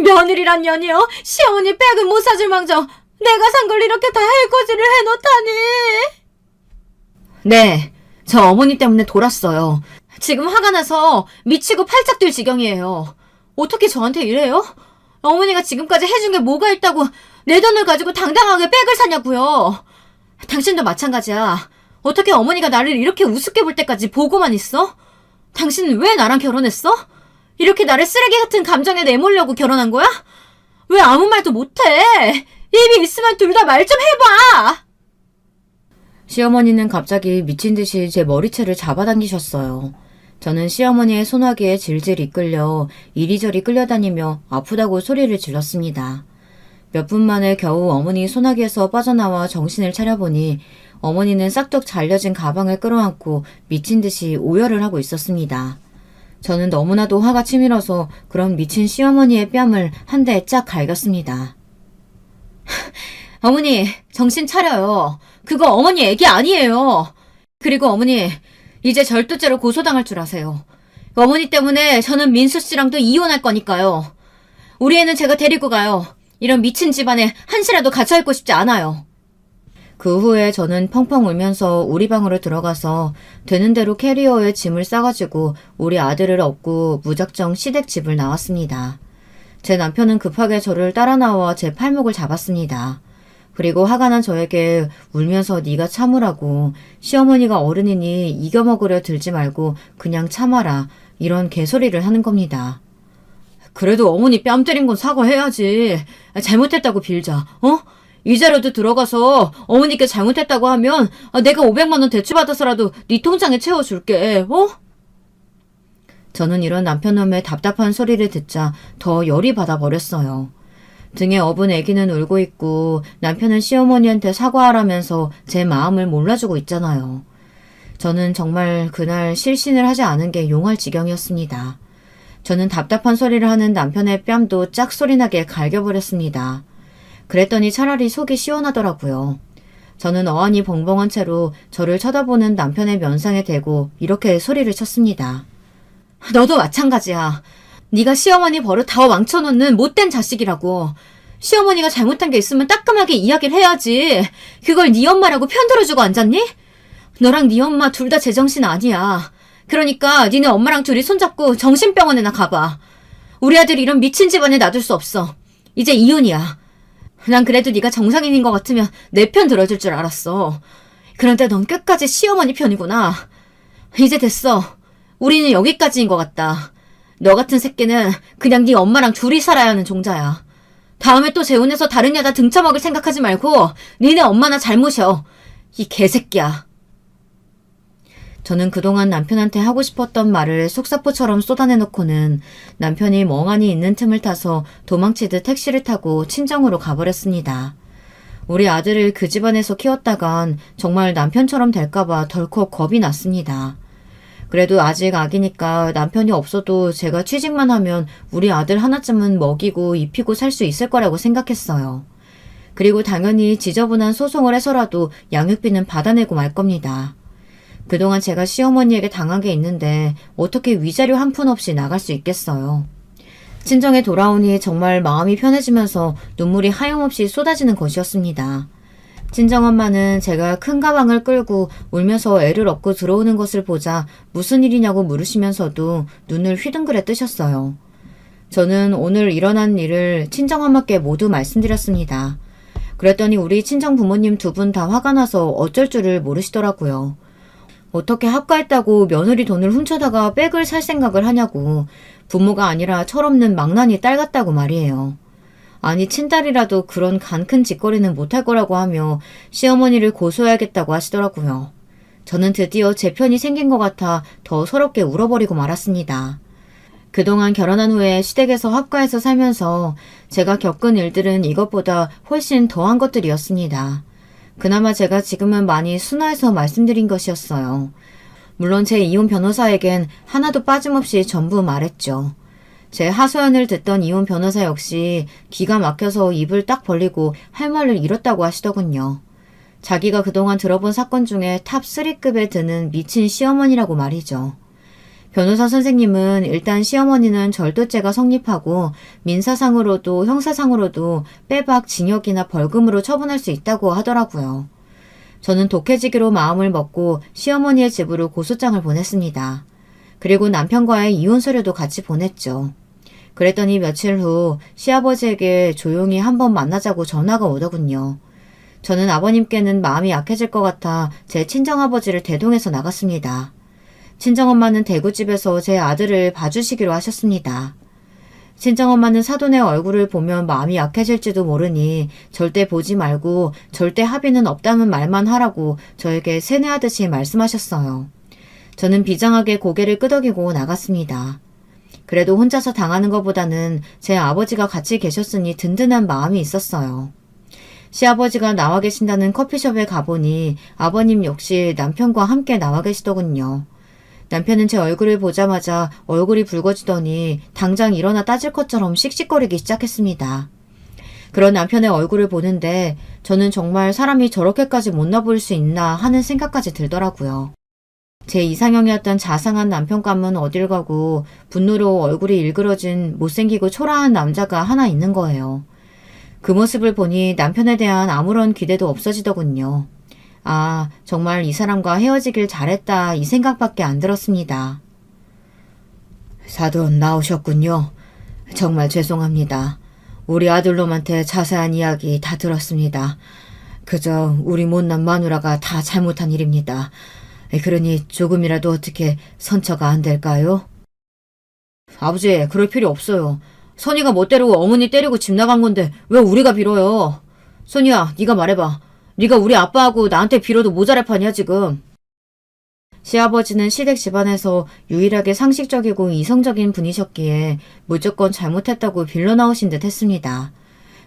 며느리란 년이요. 시어머니 백은 못 사줄 망정 내가 산 걸 이렇게 다 해코지를 해놓다니. 네, 저 어머니 때문에 돌았어요. 지금 화가 나서 미치고 팔짝 뛸 지경이에요. 어떻게 저한테 이래요? 어머니가 지금까지 해준 게 뭐가 있다고 내 돈을 가지고 당당하게 백을 사냐고요. 당신도 마찬가지야. 어떻게 어머니가 나를 이렇게 우습게 볼 때까지 보고만 있어? 당신은 왜 나랑 결혼했어? 이렇게 나를 쓰레기 같은 감정에 내몰려고 결혼한 거야? 왜 아무 말도 못해? 입이 있으면 둘 다 말 좀 해봐! 시어머니는 갑자기 미친 듯이 제 머리채를 잡아당기셨어요. 저는 시어머니의 손아귀에 질질 이끌려 이리저리 끌려다니며 아프다고 소리를 질렀습니다. 몇 분 만에 겨우 어머니 손아귀에서 빠져나와 정신을 차려보니 어머니는 싹둑 잘려진 가방을 끌어안고 미친 듯이 오열을 하고 있었습니다. 저는 너무나도 화가 치밀어서 그런 미친 시어머니의 뺨을 한 대 쫙 갈겼습니다. 어머니, 정신 차려요. 그거 어머니 애기 아니에요. 그리고 어머니, 이제 절도죄로 고소당할 줄 아세요. 어머니 때문에 저는 민수 씨랑도 이혼할 거니까요. 우리 애는 제가 데리고 가요. 이런 미친 집안에 한시라도 갇혀있고 싶지 않아요. 그 후에 저는 펑펑 울면서 우리 방으로 들어가서 되는 대로 캐리어에 짐을 싸가지고 우리 아들을 업고 무작정 시댁 집을 나왔습니다. 제 남편은 급하게 저를 따라 나와 제 팔목을 잡았습니다. 그리고 화가 난 저에게 울면서 네가 참으라고, 시어머니가 어른이니 이겨먹으려 들지 말고 그냥 참아라, 이런 개소리를 하는 겁니다. 그래도 어머니 뺨 때린 건 사과해야지. 잘못했다고 빌자. 이자료도 들어가서 어머니께 잘못했다고 하면 내가 500만 원 대출받아서라도 네 통장에 채워줄게. 저는 이런 남편놈의 답답한 소리를 듣자 더 열이 받아버렸어요. 등에 업은 아기는 울고 있고 남편은 시어머니한테 사과하라면서 제 마음을 몰라주고 있잖아요. 저는 정말 그날 실신을 하지 않은 게 용할 지경이었습니다. 저는 답답한 소리를 하는 남편의 뺨도 짝소리나게 갈겨버렸습니다. 그랬더니 차라리 속이 시원하더라고요. 저는 어안이 벙벙한 채로 저를 쳐다보는 남편의 면상에 대고 이렇게 소리를 쳤습니다. 너도 마찬가지야. 네가 시어머니 버릇 다 망쳐놓는 못된 자식이라고. 시어머니가 잘못한 게 있으면 따끔하게 이야기를 해야지. 그걸 네 엄마라고 편들어주고 앉았니? 너랑 네 엄마 둘 다 제정신 아니야. 그러니까 니네 엄마랑 둘이 손잡고 정신병원에나 가봐. 우리 아들 이런 미친 집안에 놔둘 수 없어. 이제 이혼이야. 난 그래도 네가 정상인인 것 같으면 내 편 들어줄 줄 알았어. 그런데 넌 끝까지 시어머니 편이구나. 이제 됐어. 우리는 여기까지인 것 같다. 너 같은 새끼는 그냥 네 엄마랑 둘이 살아야 하는 종자야. 다음에 또 재혼해서 다른 여자 등쳐먹을 생각하지 말고 니네 엄마나 잘 모셔. 이 개새끼야. 저는 그동안 남편한테 하고 싶었던 말을 속사포처럼 쏟아내놓고는 남편이 멍하니 있는 틈을 타서 도망치듯 택시를 타고 친정으로 가버렸습니다. 우리 아들을 그 집안에서 키웠다간 정말 남편처럼 될까봐 덜컥 겁이 났습니다. 그래도 아직 아기니까 남편이 없어도 제가 취직만 하면 우리 아들 하나쯤은 먹이고 입히고 살 수 있을 거라고 생각했어요. 그리고 당연히 지저분한 소송을 해서라도 양육비는 받아내고 말 겁니다. 그동안 제가 시어머니에게 당한 게 있는데 어떻게 위자료 한 푼 없이 나갈 수 있겠어요. 친정에 돌아오니 정말 마음이 편해지면서 눈물이 하염없이 쏟아지는 것이었습니다. 친정엄마는 제가 큰 가방을 끌고 울면서 애를 업고 들어오는 것을 보자 무슨 일이냐고 물으시면서도 눈을 휘둥그레 뜨셨어요. 저는 오늘 일어난 일을 친정엄마께 모두 말씀드렸습니다. 그랬더니 우리 친정 부모님 두 분 다 화가 나서 어쩔 줄을 모르시더라고요. 어떻게 합가했다고 며느리 돈을 훔쳐다가 백을 살 생각을 하냐고, 부모가 아니라 철없는 망나니 딸 같다고 말이에요. 아니 친딸이라도 그런 간 큰 짓거리는 못할 거라고 하며 시어머니를 고소해야겠다고 하시더라고요. 저는 드디어 제 편이 생긴 것 같아 더 서럽게 울어버리고 말았습니다. 그동안 결혼한 후에 시댁에서 합가해서 살면서 제가 겪은 일들은 이것보다 훨씬 더한 것들이었습니다. 그나마 제가 지금은 많이 순화해서 말씀드린 것이었어요. 물론 제 이혼 변호사에겐 하나도 빠짐없이 전부 말했죠. 제 하소연을 듣던 이혼 변호사 역시 기가 막혀서 입을 딱 벌리고 할 말을 잃었다고 하시더군요. 자기가 그동안 들어본 사건 중에 탑 3급에 드는 미친 시어머니라고 말이죠. 변호사 선생님은 일단 시어머니는 절도죄가 성립하고 민사상으로도 형사상으로도 빼박 징역이나 벌금으로 처분할 수 있다고 하더라고요. 저는 독해지기로 마음을 먹고 시어머니의 집으로 고소장을 보냈습니다. 그리고 남편과의 이혼 서류도 같이 보냈죠. 그랬더니 며칠 후 시아버지에게 조용히 한번 만나자고 전화가 오더군요. 저는 아버님께는 마음이 약해질 것 같아 제 친정아버지를 대동해서 나갔습니다. 친정엄마는 대구집에서 제 아들을 봐주시기로 하셨습니다. 친정엄마는 사돈의 얼굴을 보면 마음이 약해질지도 모르니 절대 보지 말고 절대 합의는 없다는 말만 하라고 저에게 세뇌하듯이 말씀하셨어요. 저는 비장하게 고개를 끄덕이고 나갔습니다. 그래도 혼자서 당하는 것보다는 제 아버지가 같이 계셨으니 든든한 마음이 있었어요. 시아버지가 나와 계신다는 커피숍에 가보니 아버님 역시 남편과 함께 나와 계시더군요. 남편은 제 얼굴을 보자마자 얼굴이 붉어지더니 당장 일어나 따질 것처럼 씩씩거리기 시작했습니다. 그런 남편의 얼굴을 보는데 저는 정말 사람이 저렇게까지 못나 보일 수 있나 하는 생각까지 들더라고요. 제 이상형이었던 자상한 남편감은 어딜 가고 분노로 얼굴이 일그러진 못생기고 초라한 남자가 하나 있는 거예요. 그 모습을 보니 남편에 대한 아무런 기대도 없어지더군요. 아, 정말 이 사람과 헤어지길 잘했다 이 생각밖에 안 들었습니다. 사돈 나오셨군요. 정말 죄송합니다. 우리 아들놈한테 자세한 이야기 다 들었습니다. 그저 우리 못난 마누라가 다 잘못한 일입니다. 그러니 조금이라도 어떻게 선처가 안 될까요? 아버지, 그럴 필요 없어요. 선이가 멋대로 어머니 때리고 집 나간 건데 왜 우리가 빌어요? 선이야, 네가 말해봐. 네가 우리 아빠하고 나한테 빌어도 모자랄 판이야 지금. 시아버지는 시댁 집안에서 유일하게 상식적이고 이성적인 분이셨기에 무조건 잘못했다고 빌러 나오신 듯 했습니다.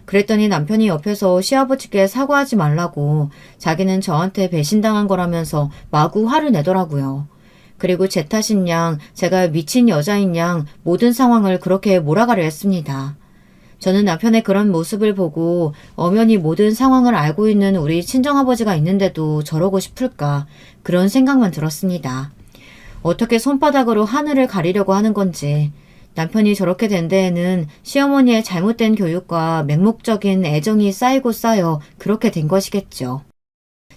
그랬더니 남편이 옆에서 시아버지께 사과하지 말라고 자기는 저한테 배신당한 거라면서 마구 화를 내더라고요. 그리고 제 탓인 양, 제가 미친 여자인 양 모든 상황을 그렇게 몰아가려 했습니다. 저는 남편의 그런 모습을 보고 엄연히 모든 상황을 알고 있는 우리 친정아버지가 있는데도 저러고 싶을까 그런 생각만 들었습니다. 어떻게 손바닥으로 하늘을 가리려고 하는 건지 남편이 저렇게 된 데에는 시어머니의 잘못된 교육과 맹목적인 애정이 쌓이고 쌓여 그렇게 된 것이겠죠.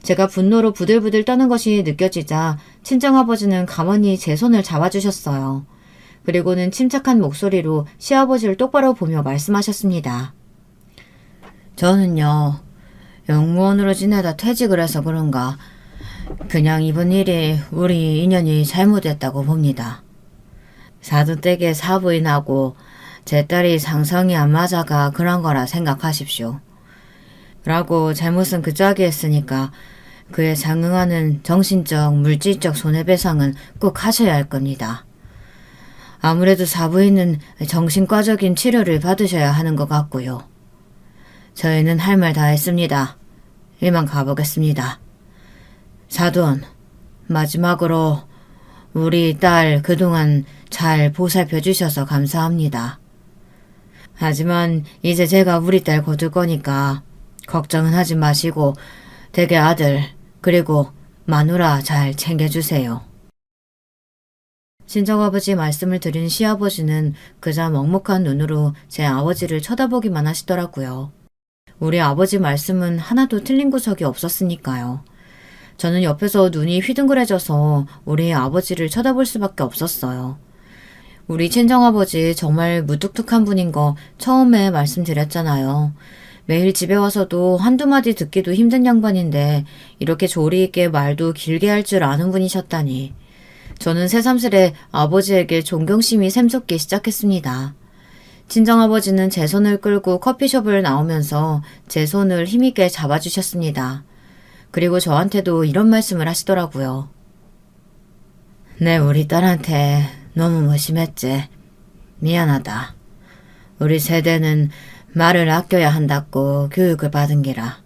제가 분노로 부들부들 떠는 것이 느껴지자 친정아버지는 가만히 제 손을 잡아주셨어요. 그리고는 침착한 목소리로 시아버지를 똑바로 보며 말씀하셨습니다. 저는요, 영무원으로 지내다 퇴직을 해서 그런가 그냥 이번 일이 우리 인연이 잘못됐다고 봅니다. 사돈댁에 사부인하고 제 딸이 상성이 안 맞아가 그런 거라 생각하십시오. 라고 잘못은 그 짝이 했으니까 그에 상응하는 정신적, 물질적 손해배상은 꼭 하셔야 할 겁니다. 아무래도 사부인은 정신과적인 치료를 받으셔야 하는 것 같고요. 저희는 할 말 다 했습니다. 이만 가보겠습니다. 사돈, 마지막으로 우리 딸 그동안 잘 보살펴 주셔서 감사합니다. 하지만 이제 제가 우리 딸 거둘 거니까 걱정은 하지 마시고 댁의 아들 그리고 마누라 잘 챙겨주세요. 친정아버지 말씀을 들은 시아버지는 그저 먹먹한 눈으로 제 아버지를 쳐다보기만 하시더라고요. 우리 아버지 말씀은 하나도 틀린 구석이 없었으니까요. 저는 옆에서 눈이 휘둥그레져서 우리 아버지를 쳐다볼 수밖에 없었어요. 우리 친정아버지 정말 무뚝뚝한 분인 거 처음에 말씀드렸잖아요. 매일 집에 와서도 한두 마디 듣기도 힘든 양반인데 이렇게 조리 있게 말도 길게 할 줄 아는 분이셨다니. 저는 새삼스레 아버지에게 존경심이 샘솟기 시작했습니다. 친정아버지는 제 손을 끌고 커피숍을 나오면서 제 손을 힘있게 잡아주셨습니다. 그리고 저한테도 이런 말씀을 하시더라고요. 네, 우리 딸한테 너무 무심했지. 미안하다. 우리 세대는 말을 아껴야 한다고 교육을 받은 기라.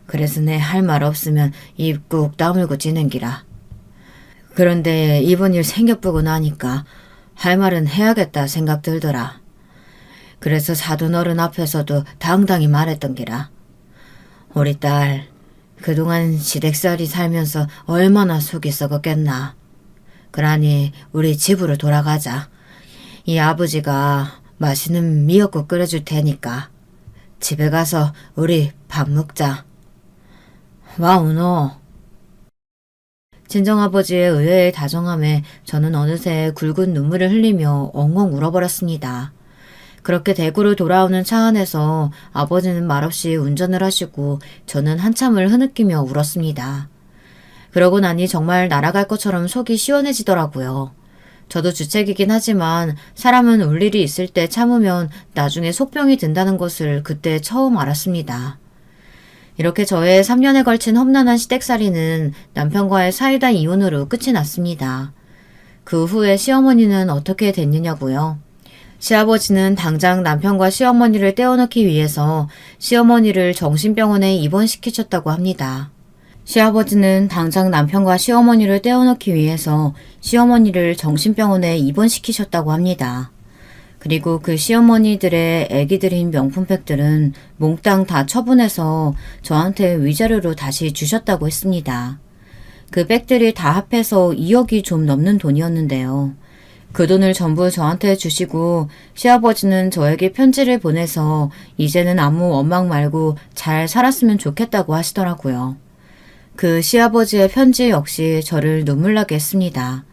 그래서 내 할 말 없으면 입 꾹 다물고 지는 기라. 그런데 이번 일 생겨보고 나니까 할 말은 해야겠다 생각 들더라. 그래서 사돈 어른 앞에서도 당당히 말했던 기라. 우리 딸 그동안 시댁살이 살면서 얼마나 속이 썩었겠나. 그러니 우리 집으로 돌아가자. 이 아버지가 맛있는 미역국 끓여줄 테니까 집에 가서 우리 밥 먹자. 와우 너. 친정아버지의 의외의 다정함에 저는 어느새 굵은 눈물을 흘리며 엉엉 울어버렸습니다. 그렇게 대구로 돌아오는 차 안에서 아버지는 말없이 운전을 하시고 저는 한참을 흐느끼며 울었습니다. 그러고 나니 정말 날아갈 것처럼 속이 시원해지더라고요. 저도 주책이긴 하지만 사람은 울 일이 있을 때 참으면 나중에 속병이 든다는 것을 그때 처음 알았습니다. 이렇게 저의 3년에 걸친 험난한 시댁살이는 남편과의 사이다 이혼으로 끝이 났습니다. 그 후에 시어머니는 어떻게 됐느냐고요? 시아버지는 당장 남편과 시어머니를 떼어놓기 위해서 시어머니를 정신병원에 입원시키셨다고 합니다. 시아버지는 당장 남편과 시어머니를 떼어놓기 위해서 시어머니를 정신병원에 입원시키셨다고 합니다. 그리고 그 시어머니들의 애기들인 명품백들은 몽땅 다 처분해서 저한테 위자료로 다시 주셨다고 했습니다. 그 백들이 다 합해서 2억이 좀 넘는 돈이었는데요. 그 돈을 전부 저한테 주시고 시아버지는 저에게 편지를 보내서 이제는 아무 원망 말고 잘 살았으면 좋겠다고 하시더라고요. 그 시아버지의 편지 역시 저를 눈물나게 했습니다.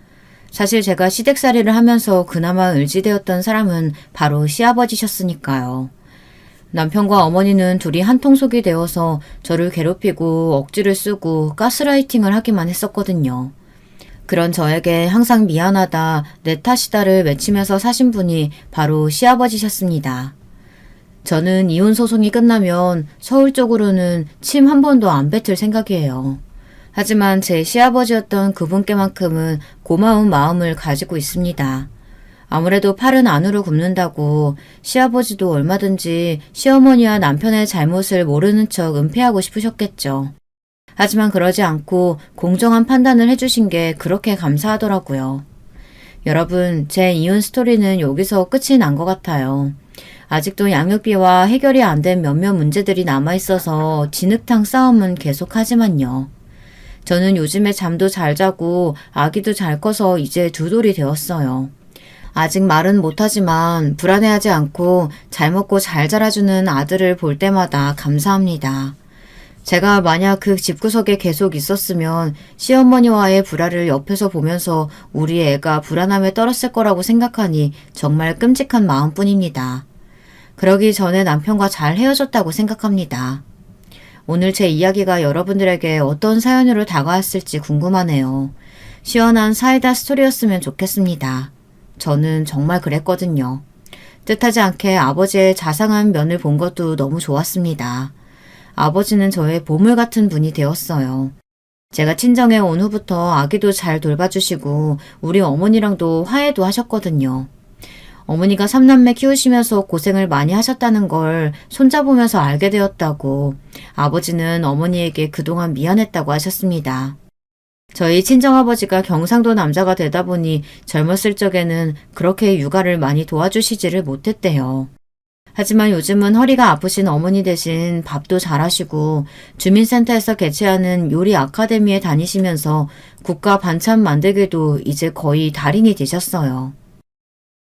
사실 제가 시댁살이를 하면서 그나마 의지되었던 사람은 바로 시아버지셨으니까요. 남편과 어머니는 둘이 한통속이 되어서 저를 괴롭히고 억지를 쓰고 가스라이팅을 하기만 했었거든요. 그런 저에게 항상 미안하다, 내 탓이다를 외치면서 사신 분이 바로 시아버지셨습니다. 저는 이혼 소송이 끝나면 서울 쪽으로는 침 한 번도 안 뱉을 생각이에요. 하지만 제 시아버지였던 그분께만큼은 고마운 마음을 가지고 있습니다. 아무래도 팔은 안으로 굽는다고 시아버지도 얼마든지 시어머니와 남편의 잘못을 모르는 척 은폐하고 싶으셨겠죠. 하지만 그러지 않고 공정한 판단을 해주신 게 그렇게 감사하더라고요. 여러분, 제 이혼 스토리는 여기서 끝이 난 것 같아요. 아직도 양육비와 해결이 안 된 몇몇 문제들이 남아있어서 진흙탕 싸움은 계속하지만요. 저는 요즘에 잠도 잘 자고 아기도 잘 커서 이제 두 돌이 되었어요. 아직 말은 못하지만 불안해하지 않고 잘 먹고 잘 자라주는 아들을 볼 때마다 감사합니다. 제가 만약 그 집구석에 계속 있었으면 시어머니와의 불화를 옆에서 보면서 우리 애가 불안함에 떨었을 거라고 생각하니 정말 끔찍한 마음뿐입니다. 그러기 전에 남편과 잘 헤어졌다고 생각합니다. 오늘 제 이야기가 여러분들에게 어떤 사연으로 다가왔을지 궁금하네요. 시원한 사이다 스토리였으면 좋겠습니다. 저는 정말 그랬거든요. 뜻하지 않게 아버지의 자상한 면을 본 것도 너무 좋았습니다. 아버지는 저의 보물 같은 분이 되었어요. 제가 친정에 온 후부터 아기도 잘 돌봐주시고 우리 어머니랑도 화해도 하셨거든요. 어머니가 삼남매 키우시면서 고생을 많이 하셨다는 걸 손자보면서 알게 되었다고 아버지는 어머니에게 그동안 미안했다고 하셨습니다. 저희 친정아버지가 경상도 남자가 되다 보니 젊었을 적에는 그렇게 육아를 많이 도와주시지를 못했대요. 하지만 요즘은 허리가 아프신 어머니 대신 밥도 잘하시고 주민센터에서 개최하는 요리 아카데미에 다니시면서 국가 반찬 만들기도 이제 거의 달인이 되셨어요.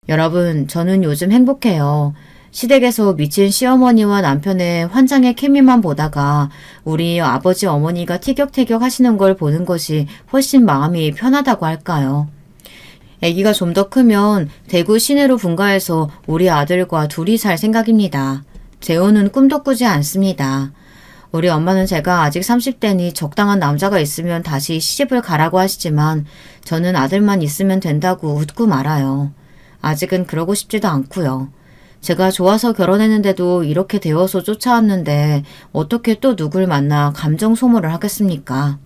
여러분, 저는 요즘 행복해요. 시댁에서 미친 시어머니와 남편의 환장의 케미만 보다가 우리 아버지 어머니가 티격태격 하시는 걸 보는 것이 훨씬 마음이 편하다고 할까요? 아기가 좀 더 크면 대구 시내로 분가해서 우리 아들과 둘이 살 생각입니다. 재혼은 꿈도 꾸지 않습니다. 우리 엄마는 제가 아직 30대니 적당한 남자가 있으면 다시 시집을 가라고 하시지만 저는 아들만 있으면 된다고 웃고 말아요. 아직은 그러고 싶지도 않고요. 제가 좋아서 결혼했는데도 이렇게 되어서 쫓아왔는데 어떻게 또 누굴 만나 감정 소모를 하겠습니까?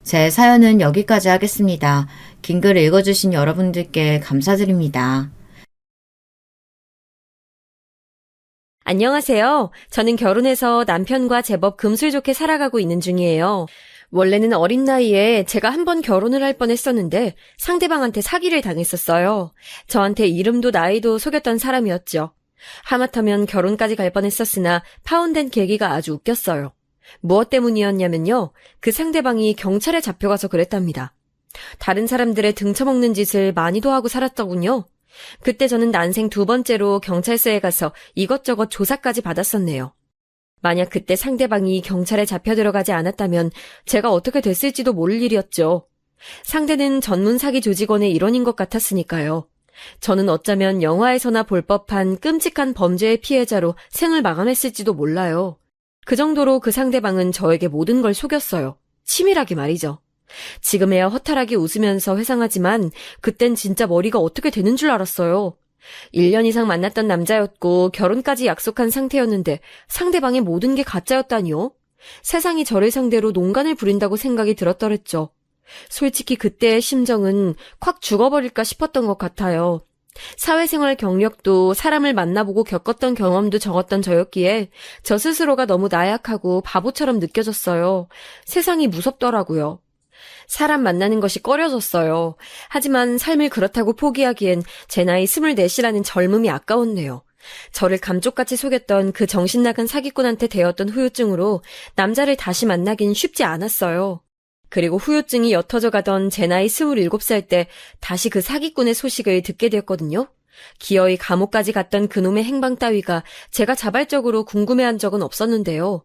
제 사연은 여기까지 하겠습니다. 긴 글 읽어주신 여러분들께 감사드립니다. 안녕하세요. 저는 결혼해서 남편과 제법 금술 좋게 살아가고 있는 중이에요. 원래는 어린 나이에 제가 한번 결혼을 할 뻔했었는데 상대방한테 사기를 당했었어요. 저한테 이름도 나이도 속였던 사람이었죠. 하마터면 결혼까지 갈 뻔했었으나 파혼된 계기가 아주 웃겼어요. 무엇 때문이었냐면요. 그 상대방이 경찰에 잡혀가서 그랬답니다. 다른 사람들의 등쳐먹는 짓을 많이도 하고 살았더군요. 그때 저는 난생 두 번째로 경찰서에 가서 이것저것 조사까지 받았었네요. 만약 그때 상대방이 경찰에 잡혀 들어가지 않았다면 제가 어떻게 됐을지도 모를 일이었죠. 상대는 전문 사기 조직원의 일원인 것 같았으니까요. 저는 어쩌면 영화에서나 볼 법한 끔찍한 범죄의 피해자로 생을 마감했을지도 몰라요. 그 정도로 그 상대방은 저에게 모든 걸 속였어요. 치밀하게 말이죠. 지금에야 허탈하게 웃으면서 회상하지만 그땐 진짜 머리가 어떻게 되는 줄 알았어요. 1년 이상 만났던 남자였고 결혼까지 약속한 상태였는데 상대방의 모든 게 가짜였다니요? 세상이 저를 상대로 농간을 부린다고 생각이 들었더랬죠. 솔직히 그때의 심정은 콱 죽어버릴까 싶었던 것 같아요. 사회생활 경력도 사람을 만나보고 겪었던 경험도 적었던 저였기에 저 스스로가 너무 나약하고 바보처럼 느껴졌어요. 세상이 무섭더라고요. 사람 만나는 것이 꺼려졌어요. 하지만 삶을 그렇다고 포기하기엔 제 나이 24이라는 젊음이 아까웠네요. 저를 감쪽같이 속였던 그 정신나간 사기꾼한테 대었던 후유증으로 남자를 다시 만나긴 쉽지 않았어요. 그리고 후유증이 옅어져 가던 제 나이 27살 때 다시 그 사기꾼의 소식을 듣게 되었거든요. 기어이 감옥까지 갔던 그놈의 행방 따위가 제가 자발적으로 궁금해한 적은 없었는데요.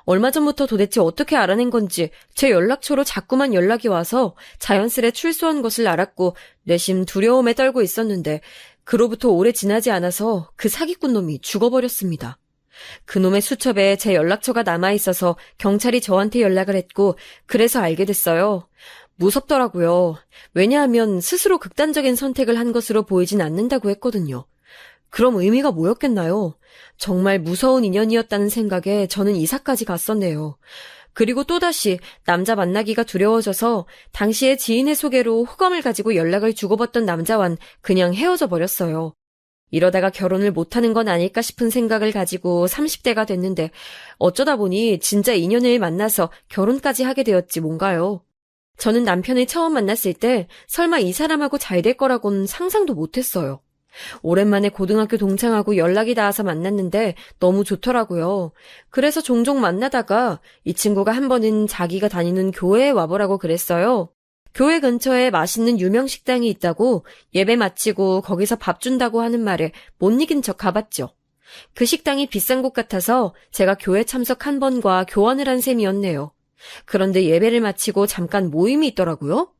얼마 전부터 도대체 어떻게 알아낸 건지 제 연락처로 자꾸만 연락이 와서 자연스레 출소한 것을 알았고 내심 두려움에 떨고 있었는데 그로부터 오래 지나지 않아서 그 사기꾼 놈이 죽어버렸습니다. 그놈의 수첩에 제 연락처가 남아있어서 경찰이 저한테 연락을 했고 그래서 알게 됐어요. 무섭더라고요. 왜냐하면 스스로 극단적인 선택을 한 것으로 보이진 않는다고 했거든요. 그럼 의미가 뭐였겠나요? 정말 무서운 인연이었다는 생각에 저는 이사까지 갔었네요. 그리고 또다시 남자 만나기가 두려워져서 당시에 지인의 소개로 호감을 가지고 연락을 주고받던 남자와는 그냥 헤어져 버렸어요. 이러다가 결혼을 못하는 건 아닐까 싶은 생각을 가지고 30대가 됐는데 어쩌다 보니 진짜 인연을 만나서 결혼까지 하게 되었지 뭔가요. 저는 남편을 처음 만났을 때 설마 이 사람하고 잘 될 거라고는 상상도 못했어요. 오랜만에 고등학교 동창하고 연락이 닿아서 만났는데 너무 좋더라고요. 그래서 종종 만나다가 이 친구가 한 번은 자기가 다니는 교회에 와보라고 그랬어요. 교회 근처에 맛있는 유명 식당이 있다고 예배 마치고 거기서 밥 준다고 하는 말에 못 이긴 척 가봤죠. 그 식당이 비싼 곳 같아서 제가 교회 참석 한 번과 교환을 한 셈이었네요. 그런데 예배를 마치고 잠깐 모임이 있더라고요.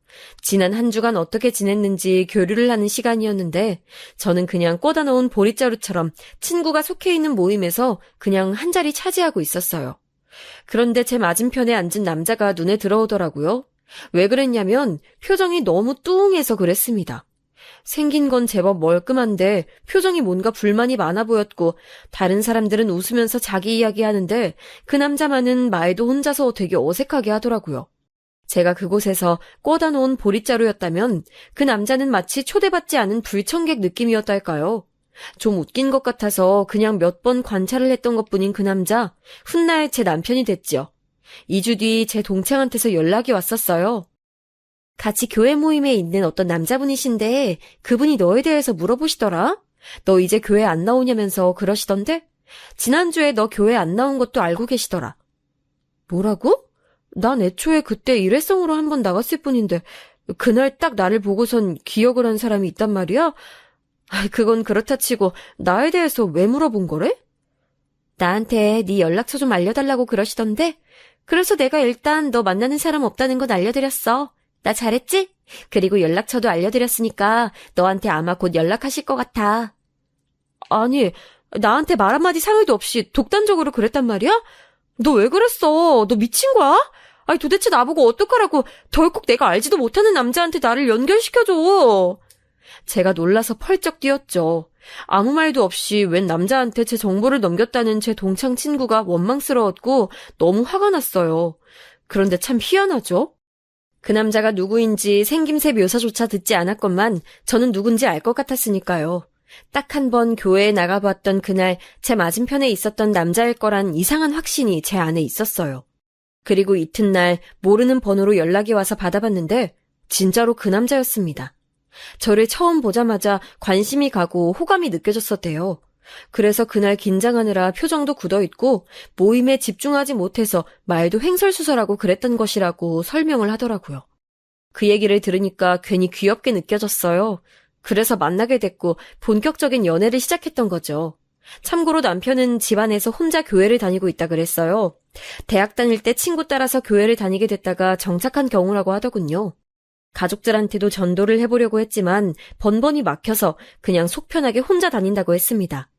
지난 한 주간 어떻게 지냈는지 교류를 하는 시간이었는데 저는 그냥 꽂아 놓은 보릿자루처럼 친구가 속해 있는 모임에서 그냥 한 자리 차지하고 있었어요. 그런데 제 맞은편에 앉은 남자가 눈에 들어오더라고요. 왜 그랬냐면 표정이 너무 뚱해서 그랬습니다. 생긴 건 제법 멀끔한데 표정이 뭔가 불만이 많아 보였고 다른 사람들은 웃으면서 자기 이야기하는데 그 남자만은 말도 혼자서 되게 어색하게 하더라고요. 제가 그곳에서 꽂아 놓은 보릿자루였다면 그 남자는 마치 초대받지 않은 불청객 느낌이었달까요. 좀 웃긴 것 같아서 그냥 몇 번 관찰을 했던 것뿐인 그 남자, 훗날 제 남편이 됐지요. 2주 뒤 제 동창한테서 연락이 왔었어요. 같이 교회 모임에 있는 어떤 남자분이신데 그분이 너에 대해서 물어보시더라? 너 이제 교회 안 나오냐면서 그러시던데? 지난주에 너 교회 안 나온 것도 알고 계시더라. 뭐라고? 난 애초에 그때 일회성으로 한번 나갔을 뿐인데 그날 딱 나를 보고선 기억을 한 사람이 있단 말이야? 그건 그렇다 치고 나에 대해서 왜 물어본 거래? 나한테 네 연락처 좀 알려달라고 그러시던데? 그래서 내가 일단 너 만나는 사람 없다는 건 알려드렸어. 나 잘했지? 그리고 연락처도 알려드렸으니까 너한테 아마 곧 연락하실 것 같아. 아니, 나한테 말 한마디 상의도 없이 독단적으로 그랬단 말이야? 너 왜 그랬어? 너 미친 거야? 아니 도대체 나보고 어떡하라고 덜컥 내가 알지도 못하는 남자한테 나를 연결시켜줘. 제가 놀라서 펄쩍 뛰었죠. 아무 말도 없이 웬 남자한테 제 정보를 넘겼다는 제 동창 친구가 원망스러웠고 너무 화가 났어요. 그런데 참 희한하죠? 그 남자가 누구인지 생김새 묘사조차 듣지 않았건만 저는 누군지 알 것 같았으니까요. 딱 한 번 교회에 나가봤던 그날 제 맞은편에 있었던 남자일 거란 이상한 확신이 제 안에 있었어요. 그리고 이튿날 모르는 번호로 연락이 와서 받아봤는데 진짜로 그 남자였습니다. 저를 처음 보자마자 관심이 가고 호감이 느껴졌었대요. 그래서 그날 긴장하느라 표정도 굳어있고 모임에 집중하지 못해서 말도 횡설수설하고 그랬던 것이라고 설명을 하더라고요. 그 얘기를 들으니까 괜히 귀엽게 느껴졌어요. 그래서 만나게 됐고 본격적인 연애를 시작했던 거죠. 참고로 남편은 집안에서 혼자 교회를 다니고 있다 그랬어요. 대학 다닐 때 친구 따라서 교회를 다니게 됐다가 정착한 경우라고 하더군요. 가족들한테도 전도를 해보려고 했지만 번번이 막혀서 그냥 속 편하게 혼자 다닌다고 했습니다.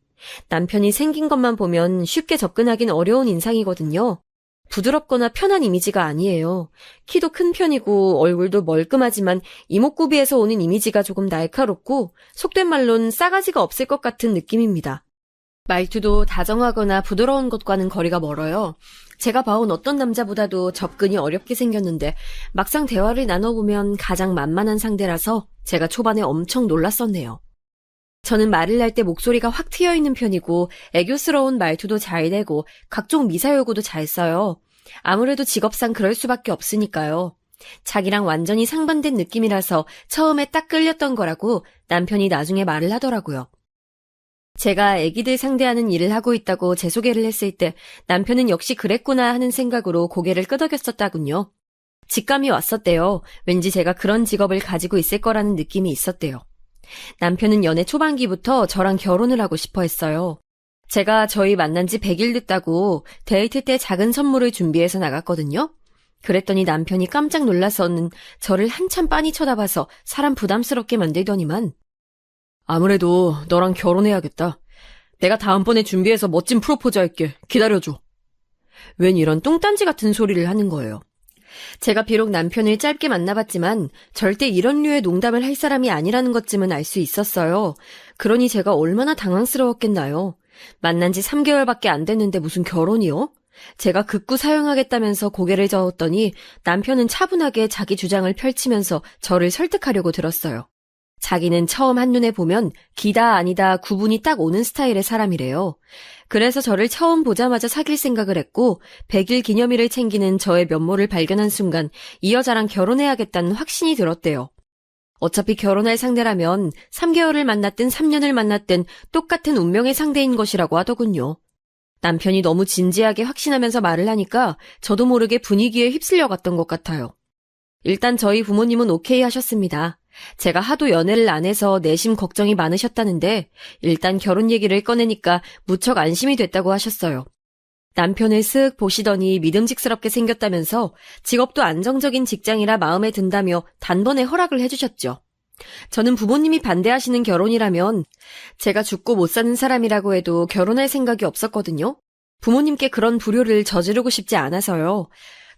남편이 생긴 것만 보면 쉽게 접근하긴 어려운 인상이거든요. 부드럽거나 편한 이미지가 아니에요. 키도 큰 편이고 얼굴도 멀끔하지만 이목구비에서 오는 이미지가 조금 날카롭고 속된 말로는 싸가지가 없을 것 같은 느낌입니다. 말투도 다정하거나 부드러운 것과는 거리가 멀어요. 제가 봐온 어떤 남자보다도 접근이 어렵게 생겼는데 막상 대화를 나눠보면 가장 만만한 상대라서 제가 초반에 엄청 놀랐었네요. 저는 말을 할 때 목소리가 확 트여있는 편이고 애교스러운 말투도 잘 내고 각종 미사여구도 잘 써요. 아무래도 직업상 그럴 수밖에 없으니까요. 자기랑 완전히 상반된 느낌이라서 처음에 딱 끌렸던 거라고 남편이 나중에 말을 하더라고요. 제가 애기들 상대하는 일을 하고 있다고 제 소개를 했을 때 남편은 역시 그랬구나 하는 생각으로 고개를 끄덕였었다군요. 직감이 왔었대요. 왠지 제가 그런 직업을 가지고 있을 거라는 느낌이 있었대요. 남편은 연애 초반기부터 저랑 결혼을 하고 싶어 했어요. 제가 저희 만난 지 100일 됐다고 데이트 때 작은 선물을 준비해서 나갔거든요. 그랬더니 남편이 깜짝 놀라서는 저를 한참 빤히 쳐다봐서 사람 부담스럽게 만들더니만 아무래도 너랑 결혼해야겠다. 내가 다음번에 준비해서 멋진 프로포즈 할게. 기다려줘. 웬 이런 뚱딴지 같은 소리를 하는 거예요. 제가 비록 남편을 짧게 만나봤지만 절대 이런 류의 농담을 할 사람이 아니라는 것쯤은 알 수 있었어요. 그러니 제가 얼마나 당황스러웠겠나요. 만난 지 3개월밖에 안 됐는데 무슨 결혼이요? 제가 극구 사용하겠다면서 고개를 저었더니 남편은 차분하게 자기 주장을 펼치면서 저를 설득하려고 들었어요. 자기는 처음 한눈에 보면 기다 아니다 구분이 딱 오는 스타일의 사람이래요. 그래서 저를 처음 보자마자 사귈 생각을 했고 100일 기념일을 챙기는 저의 면모를 발견한 순간 이 여자랑 결혼해야겠다는 확신이 들었대요. 어차피 결혼할 상대라면 3개월을 만났든 3년을 만났든 똑같은 운명의 상대인 것이라고 하더군요. 남편이 너무 진지하게 확신하면서 말을 하니까 저도 모르게 분위기에 휩쓸려 갔던 것 같아요. 일단 저희 부모님은 오케이 하셨습니다. 제가 하도 연애를 안 해서 내심 걱정이 많으셨다는데 일단 결혼 얘기를 꺼내니까 무척 안심이 됐다고 하셨어요. 남편을 쓱 보시더니 믿음직스럽게 생겼다면서 직업도 안정적인 직장이라 마음에 든다며 단번에 허락을 해주셨죠. 저는 부모님이 반대하시는 결혼이라면 제가 죽고 못 사는 사람이라고 해도 결혼할 생각이 없었거든요. 부모님께 그런 불효를 저지르고 싶지 않아서요.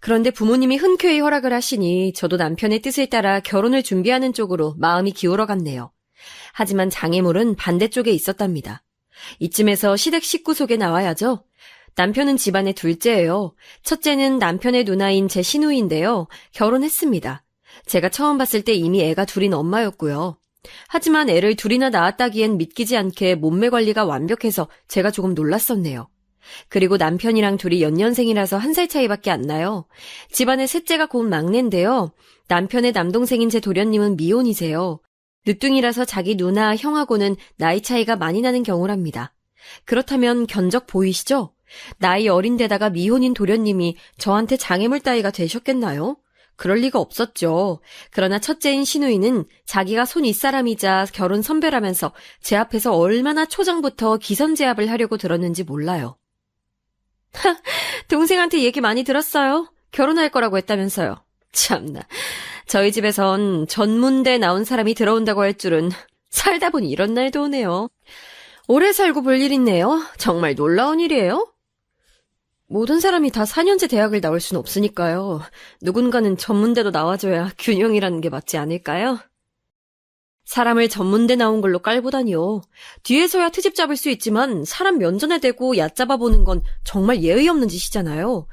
그런데 부모님이 흔쾌히 허락을 하시니 저도 남편의 뜻을 따라 결혼을 준비하는 쪽으로 마음이 기울어갔네요. 하지만 장애물은 반대쪽에 있었답니다. 이쯤에서 시댁 식구 소개 나와야죠. 남편은 집안의 둘째예요. 첫째는 남편의 누나인 제 시누이인데요. 결혼했습니다. 제가 처음 봤을 때 이미 애가 둘인 엄마였고요. 하지만 애를 둘이나 낳았다기엔 믿기지 않게 몸매 관리가 완벽해서 제가 조금 놀랐었네요. 그리고 남편이랑 둘이 연년생이라서 1살 차이밖에 안 나요. 집안의 셋째가 곧 막내인데요. 남편의 남동생인 제 도련님은 미혼이세요. 늦둥이라서 자기 누나, 형하고는 나이 차이가 많이 나는 경우랍니다. 그렇다면 견적 보이시죠? 나이 어린 데다가 미혼인 도련님이 저한테 장애물 따위가 되셨겠나요? 그럴 리가 없었죠. 그러나 첫째인 시누이는 자기가 손 윗사람이자 결혼 선배라면서 제 앞에서 얼마나 초장부터 기선제압을 하려고 들었는지 몰라요. 동생한테 얘기 많이 들었어요. 결혼할 거라고 했다면서요. 참나. 저희 집에선 전문대 나온 사람이 들어온다고 할 줄은 살다 보니 이런 날도 오네요. 오래 살고 볼 일 있네요. 정말 놀라운 일이에요. 모든 사람이 다 4년제 대학을 나올 순 없으니까요. 누군가는 전문대도 나와줘야 균형이라는 게 맞지 않을까요? 사람을 전문대 나온 걸로 깔보다니요. 뒤에서야 트집 잡을 수 있지만 사람 면전에 대고 얕잡아 보는 건 정말 예의 없는 짓이잖아요.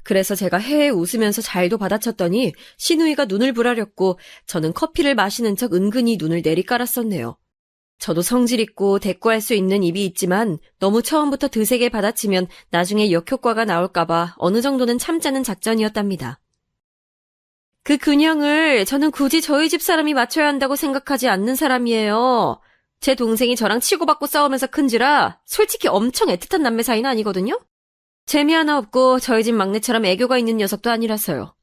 그래서 제가 헤헤 웃으면서 잘도 받아쳤더니 시누이가 눈을 부라렸고 저는 커피를 마시는 척 은근히 눈을 내리깔았었네요. 저도 성질 있고 대꾸할 수 있는 입이 있지만 너무 처음부터 드세게 받아치면 나중에 역효과가 나올까봐 어느 정도는 참자는 작전이었답니다. 그 균형을 저는 굳이 저희 집 사람이 맞춰야 한다고 생각하지 않는 사람이에요. 제 동생이 저랑 치고받고 싸우면서 큰지라 솔직히 엄청 애틋한 남매 사이는 아니거든요. 재미 하나 없고 저희 집 막내처럼 애교가 있는 녀석도 아니라서요.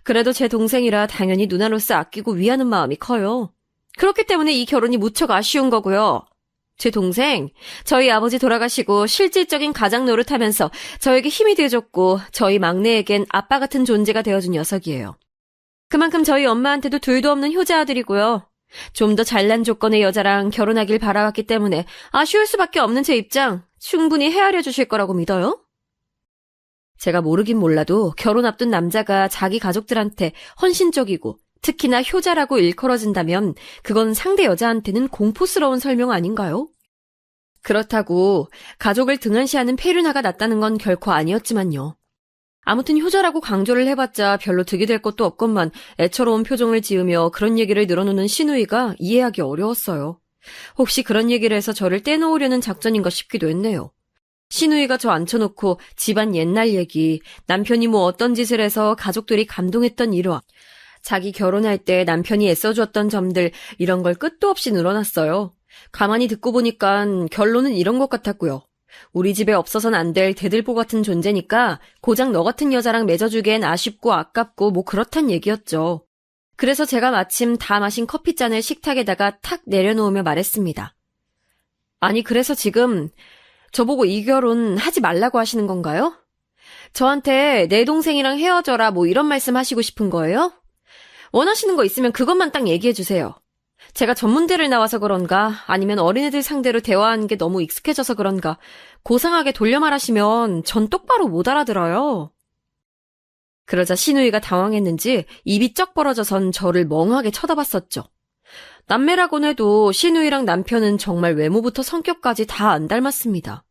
그래도 제 동생이라 당연히 누나로서 아끼고 위하는 마음이 커요. 그렇기 때문에 이 결혼이 무척 아쉬운 거고요. 제 동생, 저희 아버지 돌아가시고 실질적인 가장 노릇하면서 저에게 힘이 되어줬고 저희 막내에겐 아빠 같은 존재가 되어준 녀석이에요. 그만큼 저희 엄마한테도 둘도 없는 효자 아들이고요. 좀 더 잘난 조건의 여자랑 결혼하길 바라왔기 때문에 아쉬울 수밖에 없는 제 입장 충분히 헤아려 주실 거라고 믿어요. 제가 모르긴 몰라도 결혼 앞둔 남자가 자기 가족들한테 헌신적이고 특히나 효자라고 일컬어진다면 그건 상대 여자한테는 공포스러운 설명 아닌가요? 그렇다고 가족을 등한시하는 페류나가 났다는 건 결코 아니었지만요. 아무튼 효자라고 강조를 해봤자 별로 득이 될 것도 없건만 애처로운 표정을 지으며 그런 얘기를 늘어놓는 시누이가 이해하기 어려웠어요. 혹시 그런 얘기를 해서 저를 떼놓으려는 작전인가 싶기도 했네요. 시누이가 저 앉혀놓고 집안 옛날 얘기, 남편이 뭐 어떤 짓을 해서 가족들이 감동했던 일화, 자기 결혼할 때 남편이 애써주었던 점들 이런 걸 끝도 없이 늘어났어요. 가만히 듣고 보니까 결론은 이런 것 같았고요. 우리 집에 없어선 안 될 대들보 같은 존재니까 고작 너 같은 여자랑 맺어주기엔 아쉽고 아깝고 뭐 그렇단 얘기였죠. 그래서 제가 마침 다 마신 커피잔을 식탁에다가 탁 내려놓으며 말했습니다. 아니 그래서 지금 저보고 이 결혼 하지 말라고 하시는 건가요? 저한테 내 동생이랑 헤어져라 뭐 이런 말씀 하시고 싶은 거예요? 원하시는 거 있으면 그것만 딱 얘기해 주세요. 제가 전문대를 나와서 그런가 아니면 어린애들 상대로 대화하는 게 너무 익숙해져서 그런가 고상하게 돌려 말하시면 전 똑바로 못 알아들어요. 그러자 시누이가 당황했는지 입이 쩍 벌어져선 저를 멍하게 쳐다봤었죠. 남매라곤 해도 시누이랑 남편은 정말 외모부터 성격까지 다 안 닮았습니다.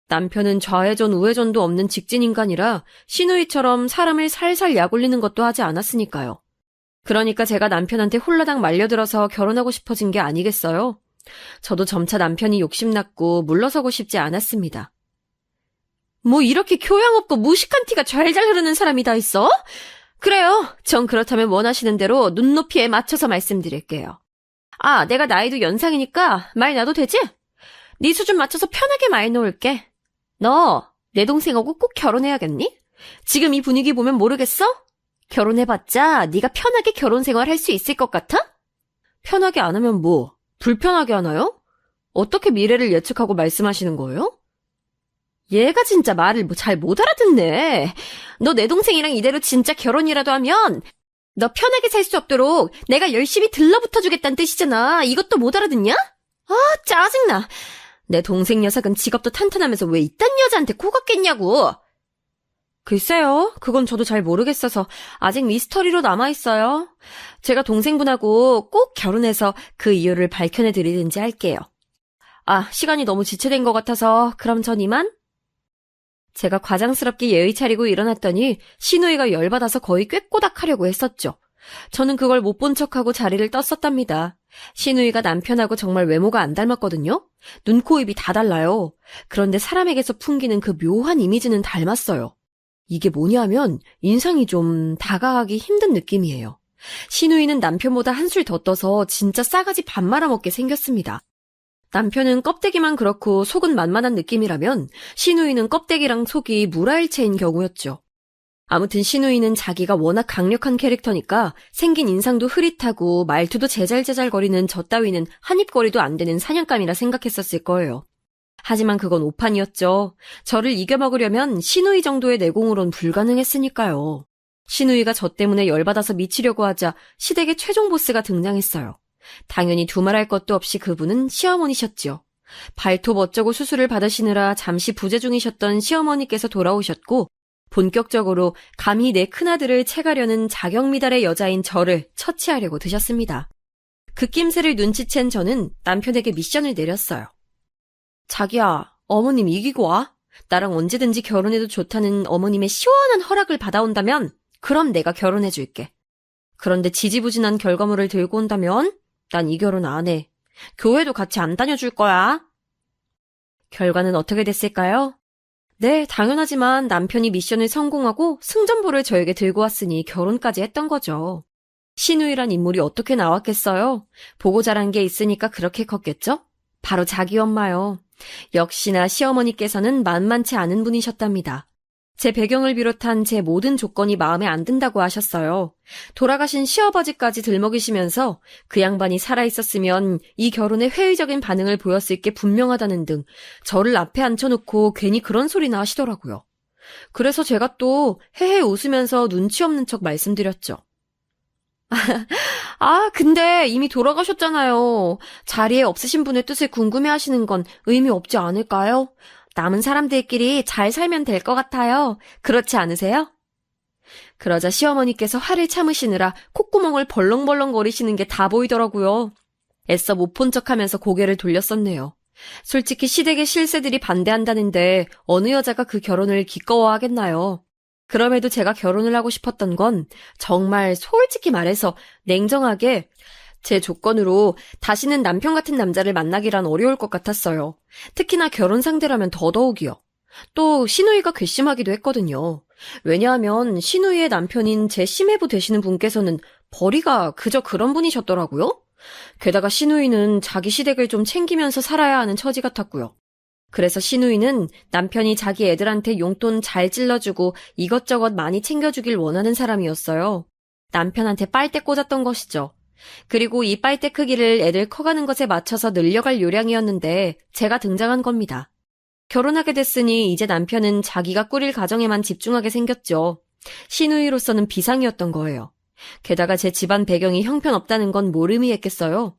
남편은 좌회전 우회전도 없는 직진인간이라 시누이처럼 사람을 살살 약올리는 것도 하지 않았으니까요. 그러니까 제가 남편한테 홀라당 말려들어서 결혼하고 싶어진 게 아니겠어요? 저도 점차 남편이 욕심났고 물러서고 싶지 않았습니다. 뭐 이렇게 교양 없고 무식한 티가 잘잘 흐르는 사람이 다 있어? 그래요. 전 그렇다면 원하시는 대로 눈높이에 맞춰서 말씀드릴게요. 아, 내가 나이도 연상이니까 말 놔도 되지? 네 수준 맞춰서 편하게 말 놓을게. 너 내 동생하고 꼭 결혼해야겠니? 지금 이 분위기 보면 모르겠어? 결혼해봤자 네가 편하게 결혼 생활 할 수 있을 것 같아? 편하게 안 하면 뭐? 불편하게 하나요? 어떻게 미래를 예측하고 말씀하시는 거예요? 얘가 진짜 말을 잘 못 알아듣네. 너 내 동생이랑 이대로 진짜 결혼이라도 하면 너 편하게 살 수 없도록 내가 열심히 들러붙어 주겠다는 뜻이잖아. 이것도 못 알아듣냐? 아, 짜증나. 내 동생 녀석은 직업도 탄탄하면서 왜 이딴 여자한테 코 걷겠냐고. 글쎄요. 그건 저도 잘 모르겠어서 아직 미스터리로 남아있어요. 제가 동생분하고 꼭 결혼해서 그 이유를 밝혀내드리든지 할게요. 아, 시간이 너무 지체된 것 같아서 그럼 전 이만? 제가 과장스럽게 예의 차리고 일어났더니 시누이가 열받아서 거의 꾀꼬닥하려고 했었죠. 저는 그걸 못 본 척하고 자리를 떴었답니다. 시누이가 남편하고 정말 외모가 안 닮았거든요. 눈, 코, 입이 다 달라요. 그런데 사람에게서 풍기는 그 묘한 이미지는 닮았어요. 이게 뭐냐면 인상이 좀 다가가기 힘든 느낌이에요. 시누이는 남편보다 한술 더 떠서 진짜 싸가지 밥 말아먹게 생겼습니다. 남편은 껍데기만 그렇고 속은 만만한 느낌이라면 시누이는 껍데기랑 속이 무라일체인 경우였죠. 아무튼 시누이는 자기가 워낙 강력한 캐릭터니까 생긴 인상도 흐릿하고 말투도 제잘제잘거리는 저 따위는 한입거리도 안 되는 사냥감이라 생각했었을 거예요. 하지만 그건 오판이었죠. 저를 이겨먹으려면 시누이 정도의 내공으론 불가능했으니까요. 시누이가 저 때문에 열받아서 미치려고 하자 시댁의 최종 보스가 등장했어요. 당연히 두말할 것도 없이 그분은 시어머니셨죠. 발톱 어쩌고 수술을 받으시느라 잠시 부재 중이셨던 시어머니께서 돌아오셨고 본격적으로 감히 내 큰아들을 채가려는 자격미달의 여자인 저를 처치하려고 드셨습니다. 그 낌새를 눈치챈 저는 남편에게 미션을 내렸어요. 자기야, 어머님 이기고 와. 나랑 언제든지 결혼해도 좋다는 어머님의 시원한 허락을 받아온다면 그럼 내가 결혼해줄게. 그런데 지지부진한 결과물을 들고 온다면 난 이 결혼 안 해. 교회도 같이 안 다녀줄 거야. 결과는 어떻게 됐을까요? 네, 당연하지만 남편이 미션을 성공하고 승전보를 저에게 들고 왔으니 결혼까지 했던 거죠. 시누이란 인물이 어떻게 나왔겠어요? 보고 자란 게 있으니까 그렇게 컸겠죠? 바로 자기 엄마요. 역시나 시어머니께서는 만만치 않은 분이셨답니다. 제 배경을 비롯한 제 모든 조건이 마음에 안 든다고 하셨어요. 돌아가신 시아버지까지 들먹이시면서 그 양반이 살아있었으면 이 결혼에 회의적인 반응을 보였을 게 분명하다는 등 저를 앞에 앉혀놓고 괜히 그런 소리나 하시더라고요. 그래서 제가 또 헤헤 웃으면서 눈치 없는 척 말씀드렸죠. 아, 근데 이미 돌아가셨잖아요. 자리에 없으신 분의 뜻을 궁금해하시는 건 의미 없지 않을까요? 남은 사람들끼리 잘 살면 될 것 같아요. 그렇지 않으세요? 그러자 시어머니께서 화를 참으시느라 콧구멍을 벌렁벌렁거리시는 게 다 보이더라고요. 애써 못 본 척하면서 고개를 돌렸었네요. 솔직히 시댁의 실세들이 반대한다는데 어느 여자가 그 결혼을 기꺼워하겠나요? 그럼에도 제가 결혼을 하고 싶었던 건 정말 솔직히 말해서 냉정하게 제 조건으로 다시는 남편 같은 남자를 만나기란 어려울 것 같았어요. 특히나 결혼 상대라면 더더욱이요. 또 시누이가 괘씸하기도 했거든요. 왜냐하면 시누이의 남편인 제 시매부 되시는 분께서는 벌이가 그저 그런 분이셨더라고요. 게다가 시누이는 자기 시댁을 좀 챙기면서 살아야 하는 처지 같았고요. 그래서 시누이는 남편이 자기 애들한테 용돈 잘 찔러주고 이것저것 많이 챙겨주길 원하는 사람이었어요. 남편한테 빨대 꽂았던 것이죠. 그리고 이 빨대 크기를 애들 커가는 것에 맞춰서 늘려갈 요량이었는데 제가 등장한 겁니다. 결혼하게 됐으니 이제 남편은 자기가 꾸릴 가정에만 집중하게 생겼죠. 시누이로서는 비상이었던 거예요. 게다가 제 집안 배경이 형편없다는 건 뭘 의미했겠어요?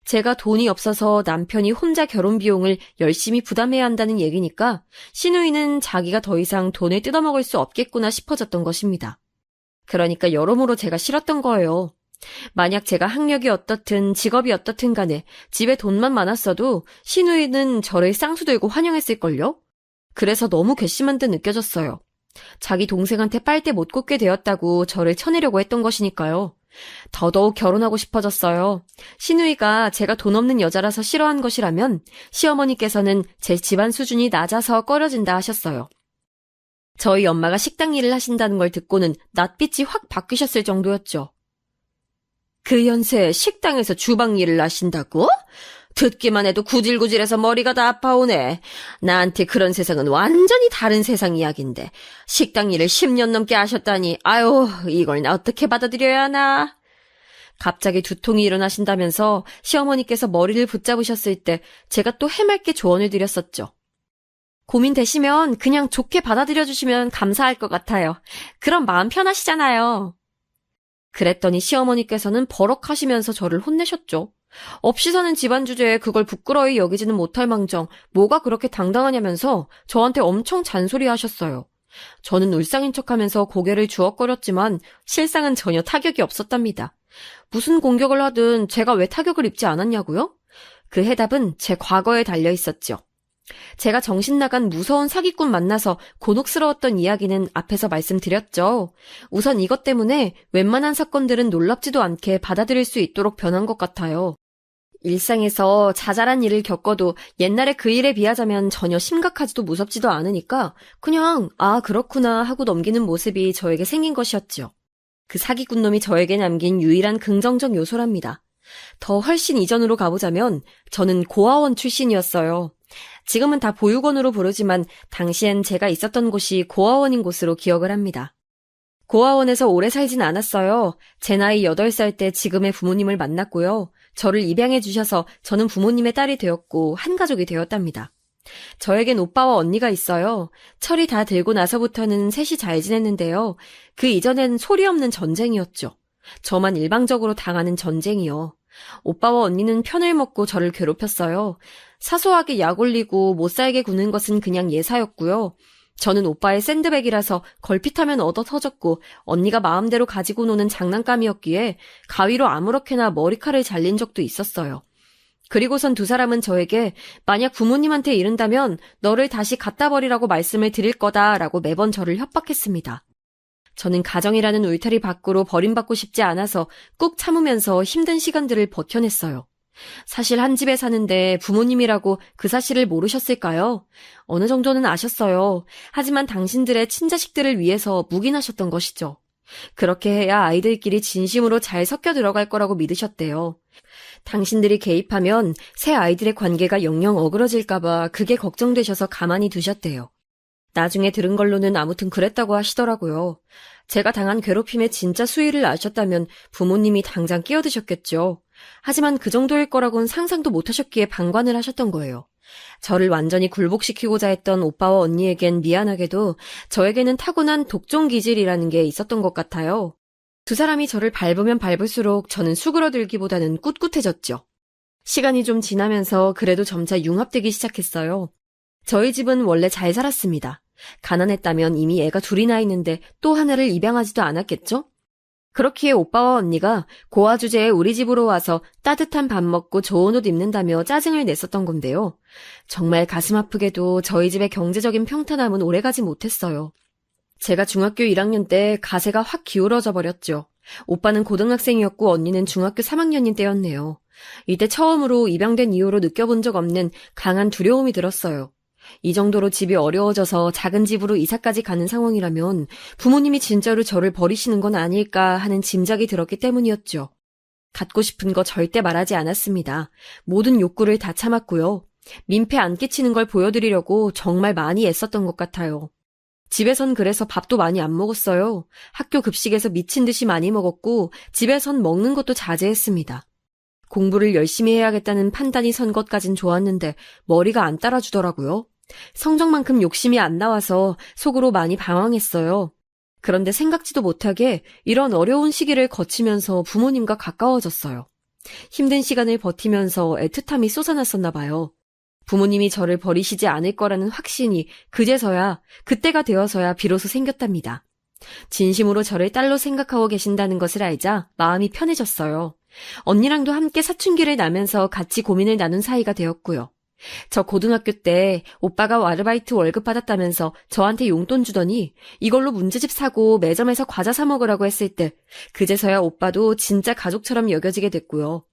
제가 돈이 없어서 남편이 혼자 결혼 비용을 열심히 부담해야 한다는 얘기니까 시누이는 자기가 더 이상 돈을 뜯어먹을 수 없겠구나 싶어졌던 것입니다. 그러니까 여러모로 제가 싫었던 거예요. 만약 제가 학력이 어떻든 직업이 어떻든 간에 집에 돈만 많았어도 시누이는 저를 쌍수들고 환영했을걸요? 그래서 너무 괘씸한 듯 느껴졌어요. 자기 동생한테 빨대 못 꽂게 되었다고 저를 쳐내려고 했던 것이니까요. 더더욱 결혼하고 싶어졌어요. 시누이가 제가 돈 없는 여자라서 싫어한 것이라면 시어머니께서는 제 집안 수준이 낮아서 꺼려진다 하셨어요. 저희 엄마가 식당 일을 하신다는 걸 듣고는 낯빛이 확 바뀌셨을 정도였죠. 그 연세에 식당에서 주방 일을 하신다고? 듣기만 해도 구질구질해서 머리가 다 아파오네. 나한테 그런 세상은 완전히 다른 세상 이야기인데 식당 일을 10년 넘게 하셨다니 아유 이걸 나 어떻게 받아들여야 하나. 갑자기 두통이 일어나신다면서 시어머니께서 머리를 붙잡으셨을 때 제가 또 해맑게 조언을 드렸었죠. 고민되시면 그냥 좋게 받아들여주시면 감사할 것 같아요. 그럼 마음 편하시잖아요. 그랬더니 시어머니께서는 버럭하시면서 저를 혼내셨죠. 없이 사는 집안 주제에 그걸 부끄러이 여기지는 못할 망정 뭐가 그렇게 당당하냐면서 저한테 엄청 잔소리하셨어요. 저는 울상인 척하면서 고개를 주걱거렸지만 실상은 전혀 타격이 없었답니다. 무슨 공격을 하든 제가 왜 타격을 입지 않았냐고요? 그 해답은 제 과거에 달려 있었죠. 제가 정신 나간 무서운 사기꾼 만나서 곤혹스러웠던 이야기는 앞에서 말씀드렸죠. 우선 이것 때문에 웬만한 사건들은 놀랍지도 않게 받아들일 수 있도록 변한 것 같아요. 일상에서 자잘한 일을 겪어도 옛날에 그 일에 비하자면 전혀 심각하지도 무섭지도 않으니까 그냥 아 그렇구나 하고 넘기는 모습이 저에게 생긴 것이었죠. 그 사기꾼 놈이 저에게 남긴 유일한 긍정적 요소랍니다. 더 훨씬 이전으로 가보자면 저는 고아원 출신이었어요. 지금은 다 보육원으로 부르지만 당시엔 제가 있었던 곳이 고아원인 곳으로 기억을 합니다. 고아원에서 오래 살진 않았어요. 제 나이 8살 때 지금의 부모님을 만났고요. 저를 입양해 주셔서 저는 부모님의 딸이 되었고 한 가족이 되었답니다. 저에겐 오빠와 언니가 있어요. 철이 다 들고 나서부터는 셋이 잘 지냈는데요. 그 이전엔 소리 없는 전쟁이었죠. 저만 일방적으로 당하는 전쟁이요. 오빠와 언니는 편을 먹고 저를 괴롭혔어요. 사소하게 약 올리고 못살게 구는 것은 그냥 예사였고요. 저는 오빠의 샌드백이라서 걸핏하면 얻어 터졌고 언니가 마음대로 가지고 노는 장난감이었기에 가위로 아무렇게나 머리칼을 잘린 적도 있었어요. 그리고선 두 사람은 저에게 만약 부모님한테 이른다면 너를 다시 갖다 버리라고 말씀을 드릴 거다라고 매번 저를 협박했습니다. 저는 가정이라는 울타리 밖으로 버림받고 싶지 않아서 꾹 참으면서 힘든 시간들을 버텨냈어요. 사실 한 집에 사는데 부모님이라고 그 사실을 모르셨을까요? 어느 정도는 아셨어요. 하지만 당신들의 친자식들을 위해서 묵인하셨던 것이죠. 그렇게 해야 아이들끼리 진심으로 잘 섞여 들어갈 거라고 믿으셨대요. 당신들이 개입하면 새 아이들의 관계가 영영 어그러질까봐 그게 걱정되셔서 가만히 두셨대요. 나중에 들은 걸로는 아무튼 그랬다고 하시더라고요. 제가 당한 괴롭힘의 진짜 수위를 아셨다면 부모님이 당장 끼어드셨겠죠. 하지만 그 정도일 거라고는 상상도 못하셨기에 방관을 하셨던 거예요. 저를 완전히 굴복시키고자 했던 오빠와 언니에겐 미안하게도 저에게는 타고난 독종 기질이라는 게 있었던 것 같아요. 두 사람이 저를 밟으면 밟을수록 저는 수그러들기보다는 꿋꿋해졌죠. 시간이 좀 지나면서 그래도 점차 융합되기 시작했어요. 저희 집은 원래 잘 살았습니다. 가난했다면 이미 애가 둘이나 있는데 또 하나를 입양하지도 않았겠죠? 그렇기에 오빠와 언니가 고아 주제에 우리 집으로 와서 따뜻한 밥 먹고 좋은 옷 입는다며 짜증을 냈었던 건데요. 정말 가슴 아프게도 저희 집의 경제적인 평탄함은 오래가지 못했어요. 제가 중학교 1학년 때 가세가 확 기울어져 버렸죠. 오빠는 고등학생이었고 언니는 중학교 3학년인 때였네요. 이때 처음으로 입양된 이후로 느껴본 적 없는 강한 두려움이 들었어요. 이 정도로 집이 어려워져서 작은 집으로 이사까지 가는 상황이라면 부모님이 진짜로 저를 버리시는 건 아닐까 하는 짐작이 들었기 때문이었죠. 갖고 싶은 거 절대 말하지 않았습니다. 모든 욕구를 다 참았고요. 민폐 안 끼치는 걸 보여드리려고 정말 많이 애썼던 것 같아요. 집에선 그래서 밥도 많이 안 먹었어요. 학교 급식에서 미친 듯이 많이 먹었고 집에선 먹는 것도 자제했습니다. 공부를 열심히 해야겠다는 판단이 선 것까진 좋았는데 머리가 안 따라주더라고요. 성적만큼 욕심이 안 나와서 속으로 많이 방황했어요. 그런데 생각지도 못하게 이런 어려운 시기를 거치면서 부모님과 가까워졌어요. 힘든 시간을 버티면서 애틋함이 솟아났었나 봐요. 부모님이 저를 버리시지 않을 거라는 확신이 그제서야, 그때가 되어서야 비로소 생겼답니다. 진심으로 저를 딸로 생각하고 계신다는 것을 알자 마음이 편해졌어요. 언니랑도 함께 사춘기를 나면서 같이 고민을 나눈 사이가 되었고요. 저 고등학교 때 오빠가 아르바이트 월급 받았다면서 저한테 용돈 주더니 이걸로 문제집 사고 매점에서 과자 사 먹으라고 했을 때 그제서야 오빠도 진짜 가족처럼 여겨지게 됐고요.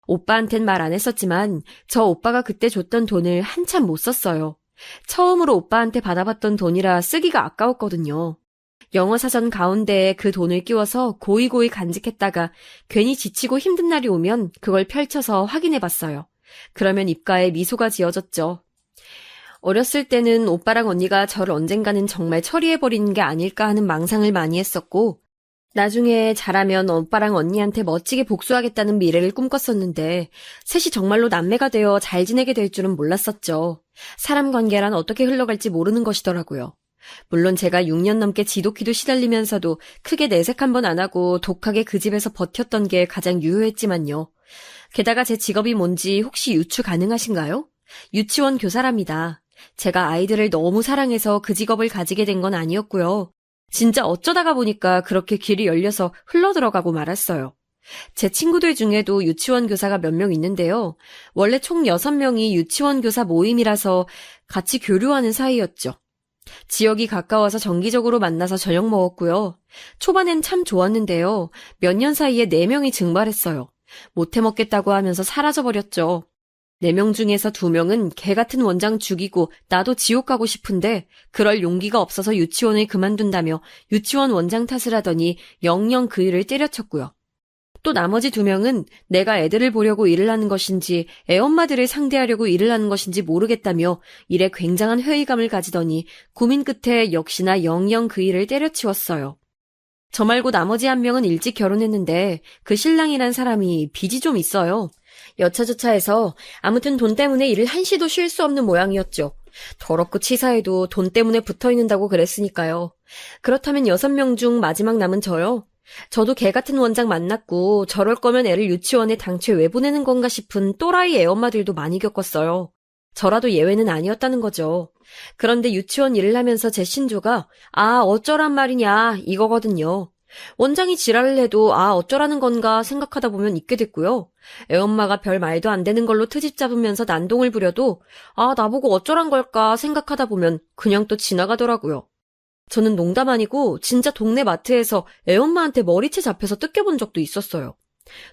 오빠한텐 말 안 했었지만 저 오빠가 그때 줬던 돈을 한참 못 썼어요. 처음으로 오빠한테 받아봤던 돈이라 쓰기가 아까웠거든요. 영어 사전 가운데에 그 돈을 끼워서 고이고이 간직했다가 괜히 지치고 힘든 날이 오면 그걸 펼쳐서 확인해봤어요. 그러면 입가에 미소가 지어졌죠. 어렸을 때는 오빠랑 언니가 저를 언젠가는 정말 처리해버리는 게 아닐까 하는 망상을 많이 했었고, 나중에 자라면 오빠랑 언니한테 멋지게 복수하겠다는 미래를 꿈꿨었는데, 셋이 정말로 남매가 되어 잘 지내게 될 줄은 몰랐었죠. 사람 관계란 어떻게 흘러갈지 모르는 것이더라고요. 물론 제가 6년 넘게 지독히도 시달리면서도 크게 내색 한 번 안 하고 독하게 그 집에서 버텼던 게 가장 유효했지만요. 게다가 제 직업이 뭔지 혹시 유추 가능하신가요? 유치원 교사랍니다. 제가 아이들을 너무 사랑해서 그 직업을 가지게 된 건 아니었고요. 진짜 어쩌다가 보니까 그렇게 길이 열려서 흘러들어가고 말았어요. 제 친구들 중에도 유치원 교사가 몇 명 있는데요. 원래 총 6명이 유치원 교사 모임이라서 같이 교류하는 사이였죠. 지역이 가까워서 정기적으로 만나서 저녁 먹었고요. 초반엔 참 좋았는데요. 몇 년 사이에 4명이 증발했어요. 못해 먹겠다고 하면서 사라져버렸죠. 4명 중에서 2명은 개 같은 원장 죽이고 나도 지옥 가고 싶은데 그럴 용기가 없어서 유치원을 그만둔다며 유치원 원장 탓을 하더니 영영 그 일을 때려쳤고요. 또 나머지 2명은 내가 애들을 보려고 일을 하는 것인지 애엄마들을 상대하려고 일을 하는 것인지 모르겠다며 일에 굉장한 회의감을 가지더니 고민 끝에 역시나 영영 그 일을 때려치웠어요. 저 말고 나머지 1명은 일찍 결혼했는데 그 신랑이란 사람이 빚이 좀 있어요. 여차저차해서 아무튼 돈 때문에 일을 한시도 쉴 수 없는 모양이었죠. 더럽고 치사해도 돈 때문에 붙어있는다고 그랬으니까요. 그렇다면 6명 중 마지막 남은 저요. 저도 개 같은 원장 만났고 저럴 거면 애를 유치원에 당최 왜 보내는 건가 싶은 또라이 애엄마들도 많이 겪었어요. 저라도 예외는 아니었다는 거죠. 그런데 유치원 일을 하면서 제 신조가 어쩌란 말이냐 이거거든요. 원장이 지랄을 해도 어쩌라는 건가 생각하다 보면 잊게 됐고요. 애엄마가 별 말도 안 되는 걸로 트집 잡으면서 난동을 부려도 나보고 어쩌란 걸까 생각하다 보면 그냥 또 지나가더라고요. 저는 농담 아니고 진짜 동네 마트에서 애엄마한테 머리채 잡혀서 뜯겨본 적도 있었어요.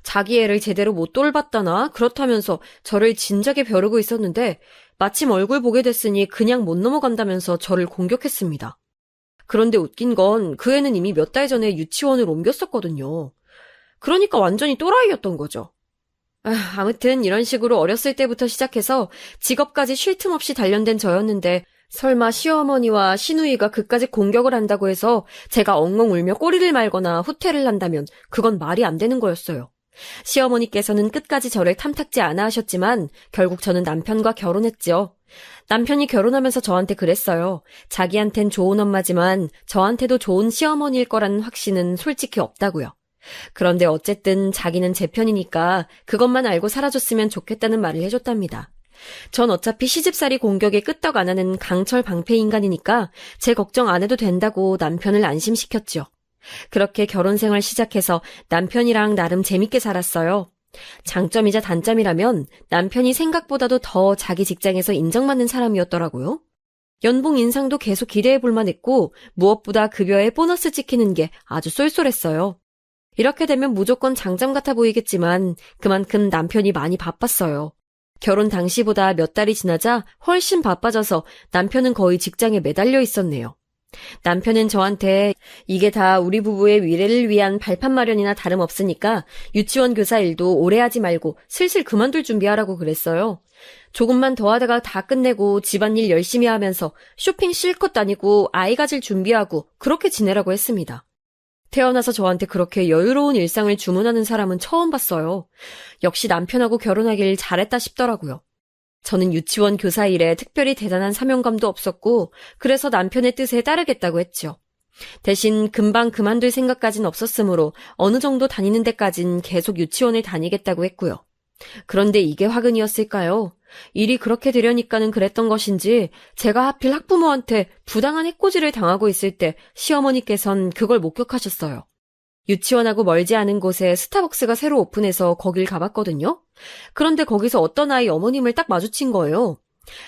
자기 애를 제대로 못 돌봤다나 그렇다면서 저를 진작에 벼르고 있었는데 마침 얼굴 보게 됐으니 그냥 못 넘어간다면서 저를 공격했습니다. 그런데 웃긴 건 그 애는 이미 몇 달 전에 유치원을 옮겼었거든요. 그러니까 완전히 또라이였던 거죠. 아무튼 이런 식으로 어렸을 때부터 시작해서 직업까지 쉴 틈 없이 단련된 저였는데 설마 시어머니와 시누이가 그까지 공격을 한다고 해서 제가 엉엉 울며 꼬리를 말거나 후퇴를 한다면 그건 말이 안 되는 거였어요. 시어머니께서는 끝까지 저를 탐탁지 않아 하셨지만 결국 저는 남편과 결혼했죠. 남편이 결혼하면서 저한테 그랬어요. 자기한텐 좋은 엄마지만 저한테도 좋은 시어머니일 거라는 확신은 솔직히 없다고요. 그런데 어쨌든 자기는 제 편이니까 그것만 알고 살아줬으면 좋겠다는 말을 해줬답니다. 전 어차피 시집살이 공격에 끄떡 안 하는 강철 방패 인간이니까 제 걱정 안 해도 된다고 남편을 안심시켰죠. 그렇게 결혼 생활 시작해서 남편이랑 나름 재밌게 살았어요. 장점이자 단점이라면 남편이 생각보다도 더 자기 직장에서 인정받는 사람이었더라고요. 연봉 인상도 계속 기대해 볼 만했고 무엇보다 급여에 보너스 찍히는 게 아주 쏠쏠했어요. 이렇게 되면 무조건 장점 같아 보이겠지만 그만큼 남편이 많이 바빴어요. 결혼 당시보다 몇 달이 지나자 훨씬 바빠져서 남편은 거의 직장에 매달려 있었네요. 남편은 저한테 이게 다 우리 부부의 미래를 위한 발판 마련이나 다름없으니까 유치원 교사 일도 오래 하지 말고 슬슬 그만둘 준비하라고 그랬어요. 조금만 더 하다가 다 끝내고 집안일 열심히 하면서 쇼핑 실컷 다니고 아이 가질 준비하고 그렇게 지내라고 했습니다. 태어나서 저한테 그렇게 여유로운 일상을 주문하는 사람은 처음 봤어요. 역시 남편하고 결혼하길 잘했다 싶더라고요. 저는 유치원 교사 일에 특별히 대단한 사명감도 없었고 그래서 남편의 뜻에 따르겠다고 했죠. 대신 금방 그만둘 생각까진 없었으므로 어느 정도 다니는 데까진 계속 유치원을 다니겠다고 했고요. 그런데 이게 화근이었을까요? 일이 그렇게 되려니까는 그랬던 것인지 제가 하필 학부모한테 부당한 해코지를 당하고 있을 때 시어머니께선 그걸 목격하셨어요. 유치원하고 멀지 않은 곳에 스타벅스가 새로 오픈해서 거길 가봤거든요. 그런데 거기서 어떤 아이 어머님을 딱 마주친 거예요.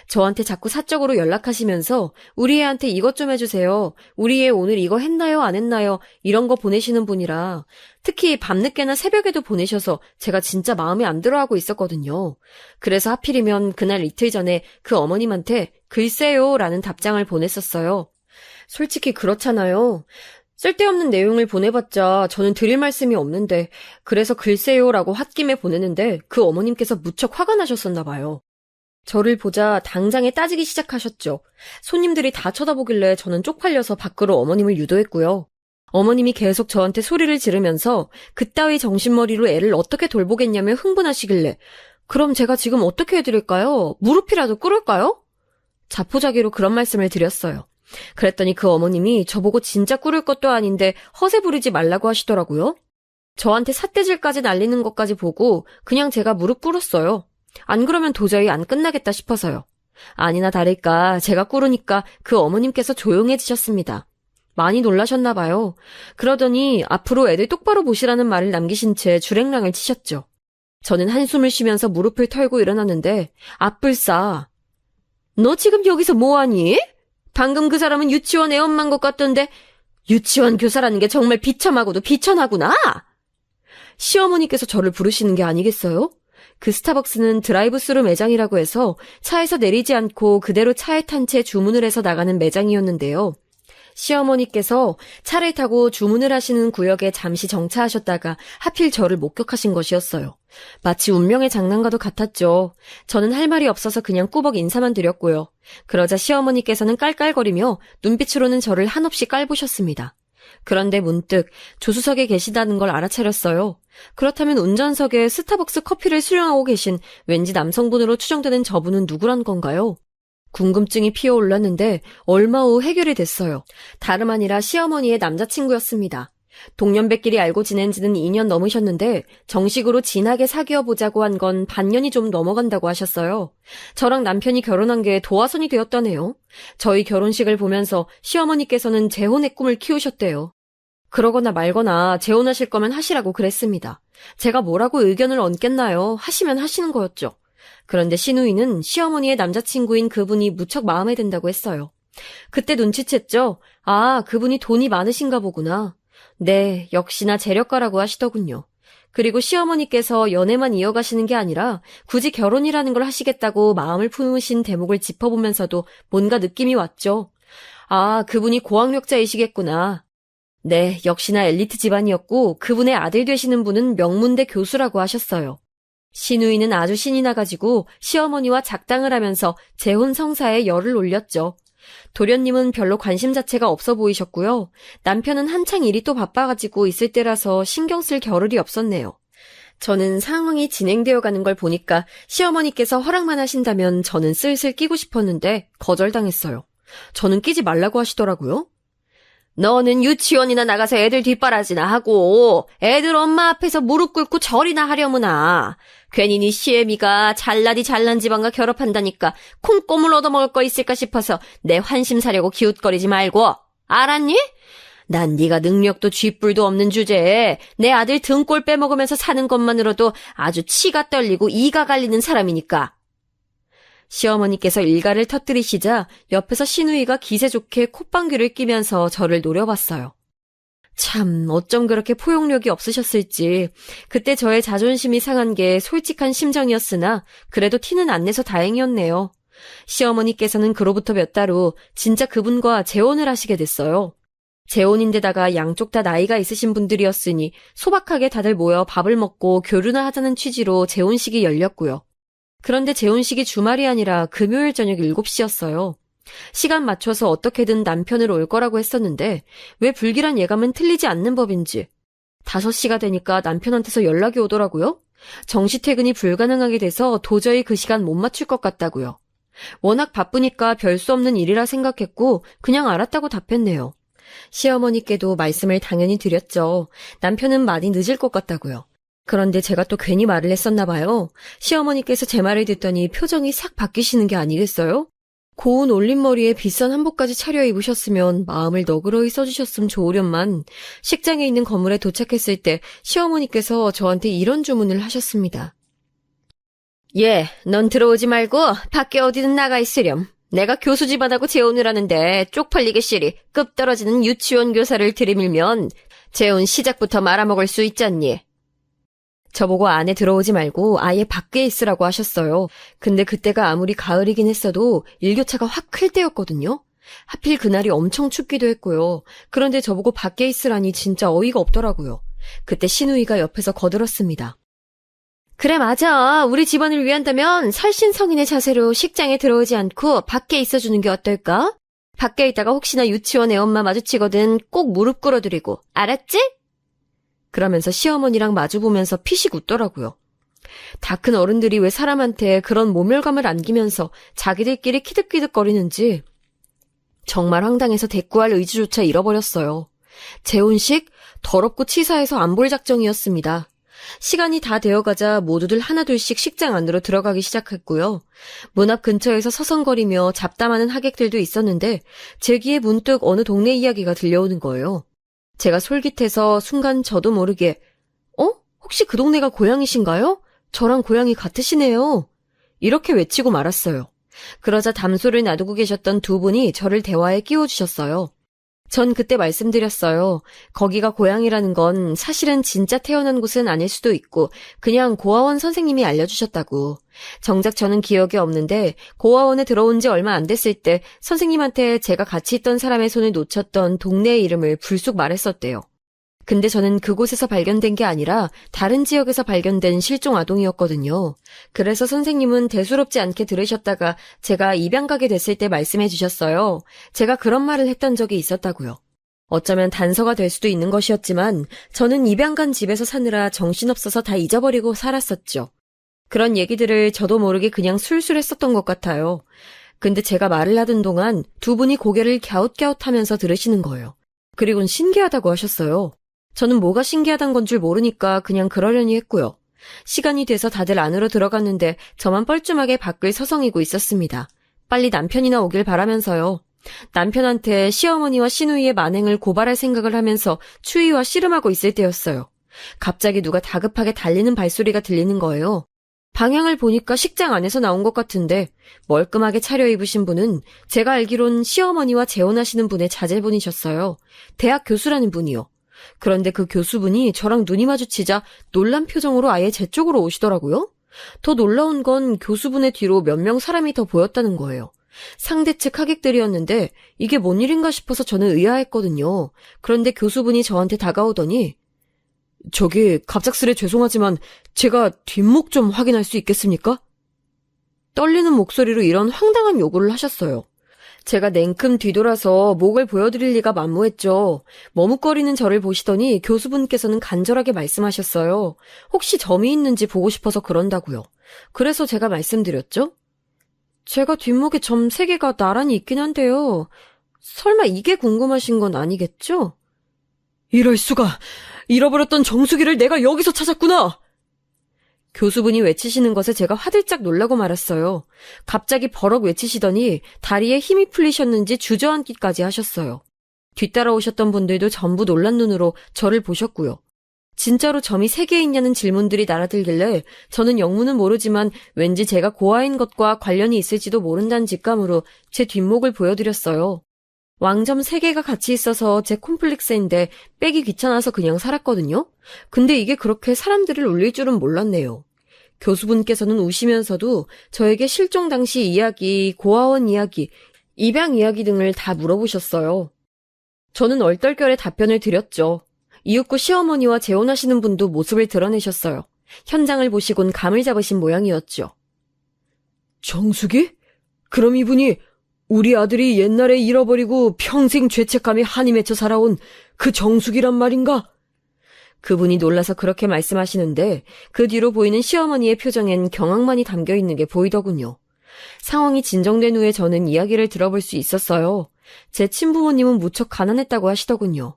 저한테 자꾸 사적으로 연락하시면서 우리 애한테 이것 좀 해주세요. 우리 애 오늘 이거 했나요? 안 했나요? 이런 거 보내시는 분이라 특히 밤늦게나 새벽에도 보내셔서 제가 진짜 마음에 안 들어하고 있었거든요. 그래서 하필이면 그날 이틀 전에 그 어머님한테 글쎄요 라는 답장을 보냈었어요. 솔직히 그렇잖아요. 쓸데없는 내용을 보내봤자 저는 드릴 말씀이 없는데 그래서 글쎄요라고 홧김에 보내는데 그 어머님께서 무척 화가 나셨었나 봐요. 저를 보자 당장에 따지기 시작하셨죠. 손님들이 다 쳐다보길래 저는 쪽팔려서 밖으로 어머님을 유도했고요. 어머님이 계속 저한테 소리를 지르면서 그따위 정신머리로 애를 어떻게 돌보겠냐며 흥분하시길래 그럼 제가 지금 어떻게 해드릴까요? 무릎이라도 꿇을까요? 자포자기로 그런 말씀을 드렸어요. 그랬더니 그 어머님이 저보고 진짜 꿇을 것도 아닌데 허세 부리지 말라고 하시더라고요. 저한테 삿대질까지 날리는 것까지 보고 그냥 제가 무릎 꿇었어요. 안 그러면 도저히 안 끝나겠다 싶어서요. 아니나 다를까 제가 꿇으니까 그 어머님께서 조용해지셨습니다. 많이 놀라셨나 봐요. 그러더니 앞으로 애들 똑바로 보시라는 말을 남기신 채 주랭랑을 치셨죠. 저는 한숨을 쉬면서 무릎을 털고 일어났는데 앞불싸. 너 지금 여기서 뭐하니? 방금 그 사람은 유치원 애 엄마인 것 같던데 유치원 교사라는 게 정말 비참하고도 비천하구나. 시어머니께서 저를 부르시는 게 아니겠어요? 그 스타벅스는 드라이브스루 매장이라고 해서 차에서 내리지 않고 그대로 차에 탄 채 주문을 해서 나가는 매장이었는데요. 시어머니께서 차를 타고 주문을 하시는 구역에 잠시 정차하셨다가 하필 저를 목격하신 것이었어요. 마치 운명의 장난과도 같았죠. 저는 할 말이 없어서 그냥 꾸벅 인사만 드렸고요. 그러자 시어머니께서는 깔깔거리며 눈빛으로는 저를 한없이 깔보셨습니다. 그런데 문득 조수석에 계시다는 걸 알아차렸어요. 그렇다면 운전석에 스타벅스 커피를 수령하고 계신 왠지 남성분으로 추정되는 저분은 누구란 건가요? 궁금증이 피어올랐는데 얼마 후 해결이 됐어요. 다름 아니라 시어머니의 남자친구였습니다. 동년배끼리 알고 지낸 지는 2년 넘으셨는데 정식으로 진하게 사귀어보자고 한 건 반년이 좀 넘어간다고 하셨어요. 저랑 남편이 결혼한 게 도화선이 되었다네요. 저희 결혼식을 보면서 시어머니께서는 재혼의 꿈을 키우셨대요. 그러거나 말거나 재혼하실 거면 하시라고 그랬습니다. 제가 뭐라고 의견을 얹겠나요? 하시면 하시는 거였죠. 그런데 시누이는 시어머니의 남자친구인 그분이 무척 마음에 든다고 했어요. 그때 눈치챘죠. 아, 그분이 돈이 많으신가 보구나. 네, 역시나 재력가라고 하시더군요. 그리고 시어머니께서 연애만 이어가시는 게 아니라 굳이 결혼이라는 걸 하시겠다고 마음을 품으신 대목을 짚어보면서도 뭔가 느낌이 왔죠. 아, 그분이 고학력자이시겠구나. 네, 역시나 엘리트 집안이었고 그분의 아들 되시는 분은 명문대 교수라고 하셨어요. 시누이는 아주 신이 나가지고 시어머니와 작당을 하면서 재혼 성사에 열을 올렸죠. 도련님은 별로 관심 자체가 없어 보이셨고요. 남편은 한창 일이 또 바빠가지고 있을 때라서 신경 쓸 겨를이 없었네요. 저는 상황이 진행되어 가는 걸 보니까 시어머니께서 허락만 하신다면 저는 슬슬 끼고 싶었는데 거절당했어요. 저는 끼지 말라고 하시더라고요. 너는 유치원이나 나가서 애들 뒷바라지나 하고 애들 엄마 앞에서 무릎 꿇고 절이나 하려무나. 괜히 네 시애미가 잘나디 잘난 집안과 결합한다니까 콩고물 얻어먹을 거 있을까 싶어서 내 환심 사려고 기웃거리지 말고. 알았니? 난 네가 능력도 쥐뿔도 없는 주제에 내 아들 등골 빼먹으면서 사는 것만으로도 아주 치가 떨리고 이가 갈리는 사람이니까. 시어머니께서 일가를 터뜨리시자 옆에서 시누이가 기세 좋게 콧방귀를 끼면서 저를 노려봤어요. 참 어쩜 그렇게 포용력이 없으셨을지. 그때 저의 자존심이 상한 게 솔직한 심정이었으나 그래도 티는 안 내서 다행이었네요. 시어머니께서는 그로부터 몇 달 후 진짜 그분과 재혼을 하시게 됐어요. 재혼인데다가 양쪽 다 나이가 있으신 분들이었으니 소박하게 다들 모여 밥을 먹고 교류나 하자는 취지로 재혼식이 열렸고요. 그런데 재혼식이 주말이 아니라 금요일 저녁 7시였어요. 시간 맞춰서 어떻게든 남편을 올 거라고 했었는데 왜 불길한 예감은 틀리지 않는 법인지 5시가 되니까 남편한테서 연락이 오더라고요. 정시 퇴근이 불가능하게 돼서 도저히 그 시간 못 맞출 것 같다고요. 워낙 바쁘니까 별 수 없는 일이라 생각했고 그냥 알았다고 답했네요. 시어머니께도 말씀을 당연히 드렸죠. 남편은 많이 늦을 것 같다고요. 그런데 제가 또 괜히 말을 했었나 봐요. 시어머니께서 제 말을 듣더니 표정이 싹 바뀌시는 게 아니겠어요? 고운 올림머리에 비싼 한복까지 차려입으셨으면 마음을 너그러이 써주셨음 좋으련만 식장에 있는 건물에 도착했을 때 시어머니께서 저한테 이런 주문을 하셨습니다. 예, 넌 들어오지 말고 밖에 어디든 나가 있으렴. 내가 교수 집안하고 재혼을 하는데 쪽팔리게 시리 급 떨어지는 유치원 교사를 들이밀면 재혼 시작부터 말아먹을 수 있잖니. 저보고 안에 들어오지 말고 아예 밖에 있으라고 하셨어요. 근데 그때가 아무리 가을이긴 했어도 일교차가 확 클 때였거든요. 하필 그날이 엄청 춥기도 했고요. 그런데 저보고 밖에 있으라니 진짜 어이가 없더라고요. 그때 시누이가 옆에서 거들었습니다. 그래 맞아. 우리 집안을 위한다면 살신성인의 자세로 식장에 들어오지 않고 밖에 있어주는 게 어떨까? 밖에 있다가 혹시나 유치원 애엄마 마주치거든 꼭 무릎 꿇어드리고 알았지? 그러면서 시어머니랑 마주보면서 피식 웃더라고요. 다 큰 어른들이 왜 사람한테 그런 모멸감을 안기면서 자기들끼리 키득키득거리는지 정말 황당해서 대꾸할 의지조차 잃어버렸어요. 재혼식 더럽고 치사해서 안 볼 작정이었습니다. 시간이 다 되어가자 모두들 하나둘씩 식장 안으로 들어가기 시작했고요. 문 앞 근처에서 서성거리며 잡담하는 하객들도 있었는데 제 귀에 문득 어느 동네 이야기가 들려오는 거예요. 제가 솔깃해서 순간 저도 모르게 혹시 그 동네가 고향이신가요? 저랑 고향이 같으시네요. 이렇게 외치고 말았어요. 그러자 담소를 놔두고 계셨던 두 분이 저를 대화에 끼워주셨어요. 전 그때 말씀드렸어요. 거기가 고향이라는 건 사실은 진짜 태어난 곳은 아닐 수도 있고 그냥 고아원 선생님이 알려주셨다고. 정작 저는 기억이 없는데 고아원에 들어온 지 얼마 안 됐을 때 선생님한테 제가 같이 있던 사람의 손을 놓쳤던 동네의 이름을 불쑥 말했었대요. 근데 저는 그곳에서 발견된 게 아니라 다른 지역에서 발견된 실종 아동이었거든요. 그래서 선생님은 대수롭지 않게 들으셨다가 제가 입양 가게 됐을 때 말씀해 주셨어요. 제가 그런 말을 했던 적이 있었다고요. 어쩌면 단서가 될 수도 있는 것이었지만 저는 입양 간 집에서 사느라 정신없어서 다 잊어버리고 살았었죠. 그런 얘기들을 저도 모르게 그냥 술술 했었던 것 같아요. 근데 제가 말을 하던 동안 두 분이 고개를 갸웃갸웃하면서 들으시는 거예요. 그리고는 신기하다고 하셨어요. 저는 뭐가 신기하단 건 줄 모르니까 그냥 그러려니 했고요. 시간이 돼서 다들 안으로 들어갔는데 저만 뻘쭘하게 밖을 서성이고 있었습니다. 빨리 남편이나 오길 바라면서요. 남편한테 시어머니와 시누이의 만행을 고발할 생각을 하면서 추위와 씨름하고 있을 때였어요. 갑자기 누가 다급하게 달리는 발소리가 들리는 거예요. 방향을 보니까 식장 안에서 나온 것 같은데 멀끔하게 차려입으신 분은 제가 알기론 시어머니와 재혼하시는 분의 자제분이셨어요. 대학 교수라는 분이요. 그런데 그 교수분이 저랑 눈이 마주치자 놀란 표정으로 아예 제 쪽으로 오시더라고요. 더 놀라운 건 교수분의 뒤로 몇 명 사람이 더 보였다는 거예요. 상대 측 하객들이었는데 이게 뭔 일인가 싶어서 저는 의아했거든요. 그런데 교수분이 저한테 다가오더니 저기 갑작스레 죄송하지만 제가 뒷목 좀 확인할 수 있겠습니까? 떨리는 목소리로 이런 황당한 요구를 하셨어요. 제가 냉큼 뒤돌아서 목을 보여드릴 리가 만무했죠. 머뭇거리는 저를 보시더니 교수분께서는 간절하게 말씀하셨어요. 혹시 점이 있는지 보고 싶어서 그런다고요. 그래서 제가 말씀드렸죠. 제가 뒷목에 점 3개가 나란히 있긴 한데요. 설마 이게 궁금하신 건 아니겠죠? 이럴 수가! 잃어버렸던 정수기를 내가 여기서 찾았구나! 교수분이 외치시는 것에 제가 화들짝 놀라고 말았어요. 갑자기 버럭 외치시더니 다리에 힘이 풀리셨는지 주저앉기까지 하셨어요. 뒤따라오셨던 분들도 전부 놀란 눈으로 저를 보셨고요. 진짜로 점이 3개 있냐는 질문들이 날아들길래 저는 영문은 모르지만 왠지 제가 고아인 것과 관련이 있을지도 모른다는 직감으로 제 뒷목을 보여드렸어요. 왕점 3개가 같이 있어서 제 콤플렉스인데 빼기 귀찮아서 그냥 살았거든요. 근데 이게 그렇게 사람들을 울릴 줄은 몰랐네요. 교수분께서는 우시면서도 저에게 실종 당시 이야기, 고아원 이야기, 입양 이야기 등을 다 물어보셨어요. 저는 얼떨결에 답변을 드렸죠. 이윽고 시어머니와 재혼하시는 분도 모습을 드러내셨어요. 현장을 보시곤 감을 잡으신 모양이었죠. 정숙이? 그럼 이분이 우리 아들이 옛날에 잃어버리고 평생 죄책감에 한이 맺혀 살아온 그 정숙이란 말인가? 그분이 놀라서 그렇게 말씀하시는데 그 뒤로 보이는 시어머니의 표정엔 경악만이 담겨있는 게 보이더군요. 상황이 진정된 후에 저는 이야기를 들어볼 수 있었어요. 제 친부모님은 무척 가난했다고 하시더군요.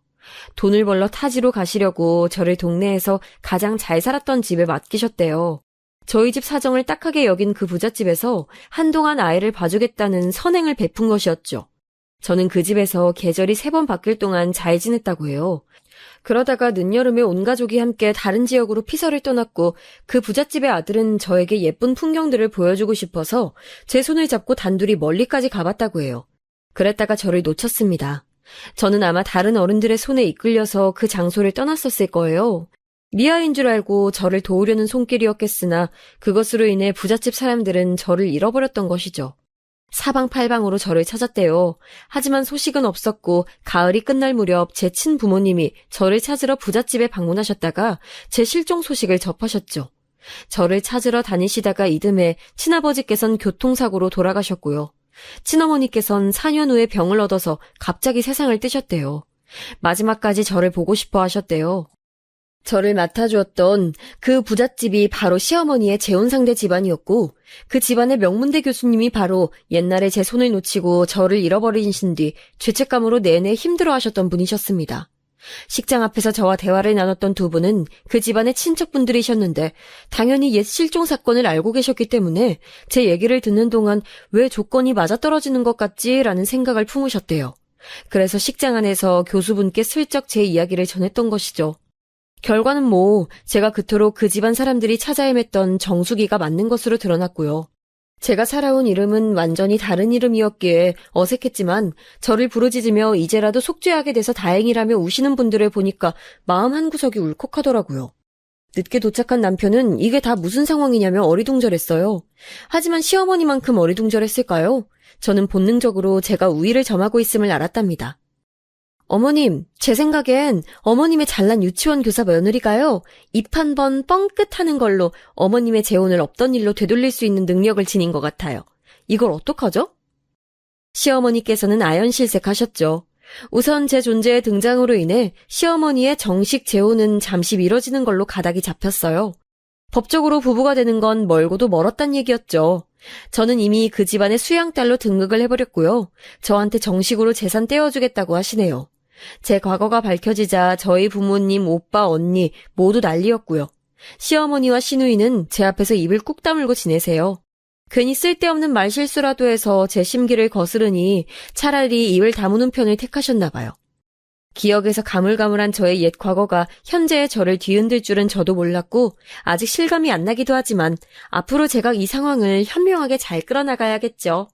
돈을 벌러 타지로 가시려고 저를 동네에서 가장 잘 살았던 집에 맡기셨대요. 저희 집 사정을 딱하게 여긴 그 부잣집에서 한동안 아이를 봐주겠다는 선행을 베푼 것이었죠. 저는 그 집에서 계절이 3번 바뀔 동안 잘 지냈다고 해요. 그러다가 늦여름에 온 가족이 함께 다른 지역으로 피서를 떠났고 그 부잣집의 아들은 저에게 예쁜 풍경들을 보여주고 싶어서 제 손을 잡고 단둘이 멀리까지 가봤다고 해요. 그랬다가 저를 놓쳤습니다. 저는 아마 다른 어른들의 손에 이끌려서 그 장소를 떠났었을 거예요. 미아인 줄 알고 저를 도우려는 손길이었겠으나 그것으로 인해 부잣집 사람들은 저를 잃어버렸던 것이죠. 사방팔방으로 저를 찾았대요. 하지만 소식은 없었고 가을이 끝날 무렵 제 친부모님이 저를 찾으러 부잣집에 방문하셨다가 제 실종 소식을 접하셨죠. 저를 찾으러 다니시다가 이듬해 친아버지께선 교통사고로 돌아가셨고요. 친어머니께선 4년 후에 병을 얻어서 갑자기 세상을 뜨셨대요. 마지막까지 저를 보고 싶어 하셨대요. 저를 맡아주었던 그 부잣집이 바로 시어머니의 재혼상대 집안이었고 그 집안의 명문대 교수님이 바로 옛날에 제 손을 놓치고 저를 잃어버리신 뒤 죄책감으로 내내 힘들어하셨던 분이셨습니다. 식장 앞에서 저와 대화를 나눴던 두 분은 그 집안의 친척분들이셨는데 당연히 옛 실종 사건을 알고 계셨기 때문에 제 얘기를 듣는 동안 왜 조건이 맞아떨어지는 것 같지라는 생각을 품으셨대요. 그래서 식장 안에서 교수분께 슬쩍 제 이야기를 전했던 것이죠. 결과는 제가 그토록 그 집안 사람들이 찾아 헤맸던 정수기가 맞는 것으로 드러났고요. 제가 살아온 이름은 완전히 다른 이름이었기에 어색했지만 저를 부르짖으며 이제라도 속죄하게 돼서 다행이라며 우시는 분들을 보니까 마음 한구석이 울컥하더라고요. 늦게 도착한 남편은 이게 다 무슨 상황이냐며 어리둥절했어요. 하지만 시어머니만큼 어리둥절했을까요? 저는 본능적으로 제가 우위를 점하고 있음을 알았답니다. 어머님, 제 생각엔 어머님의 잘난 유치원 교사 며느리가요, 입 한 번 뻥끗 하는 걸로 어머님의 재혼을 없던 일로 되돌릴 수 있는 능력을 지닌 것 같아요. 이걸 어떡하죠? 시어머니께서는 아연실색하셨죠. 우선 제 존재의 등장으로 인해 시어머니의 정식 재혼은 잠시 미뤄지는 걸로 가닥이 잡혔어요. 법적으로 부부가 되는 건 멀고도 멀었단 얘기였죠. 저는 이미 그 집안의 수양딸로 등극을 해버렸고요. 저한테 정식으로 재산 떼어주겠다고 하시네요. 제 과거가 밝혀지자 저희 부모님, 오빠, 언니 모두 난리였고요. 시어머니와 시누이는 제 앞에서 입을 꾹 다물고 지내세요. 괜히 쓸데없는 말실수라도 해서 제 심기를 거스르니 차라리 입을 다무는 편을 택하셨나 봐요. 기억에서 가물가물한 저의 옛 과거가 현재의 저를 뒤흔들 줄은 저도 몰랐고 아직 실감이 안 나기도 하지만 앞으로 제가 이 상황을 현명하게 잘 끌어나가야겠죠.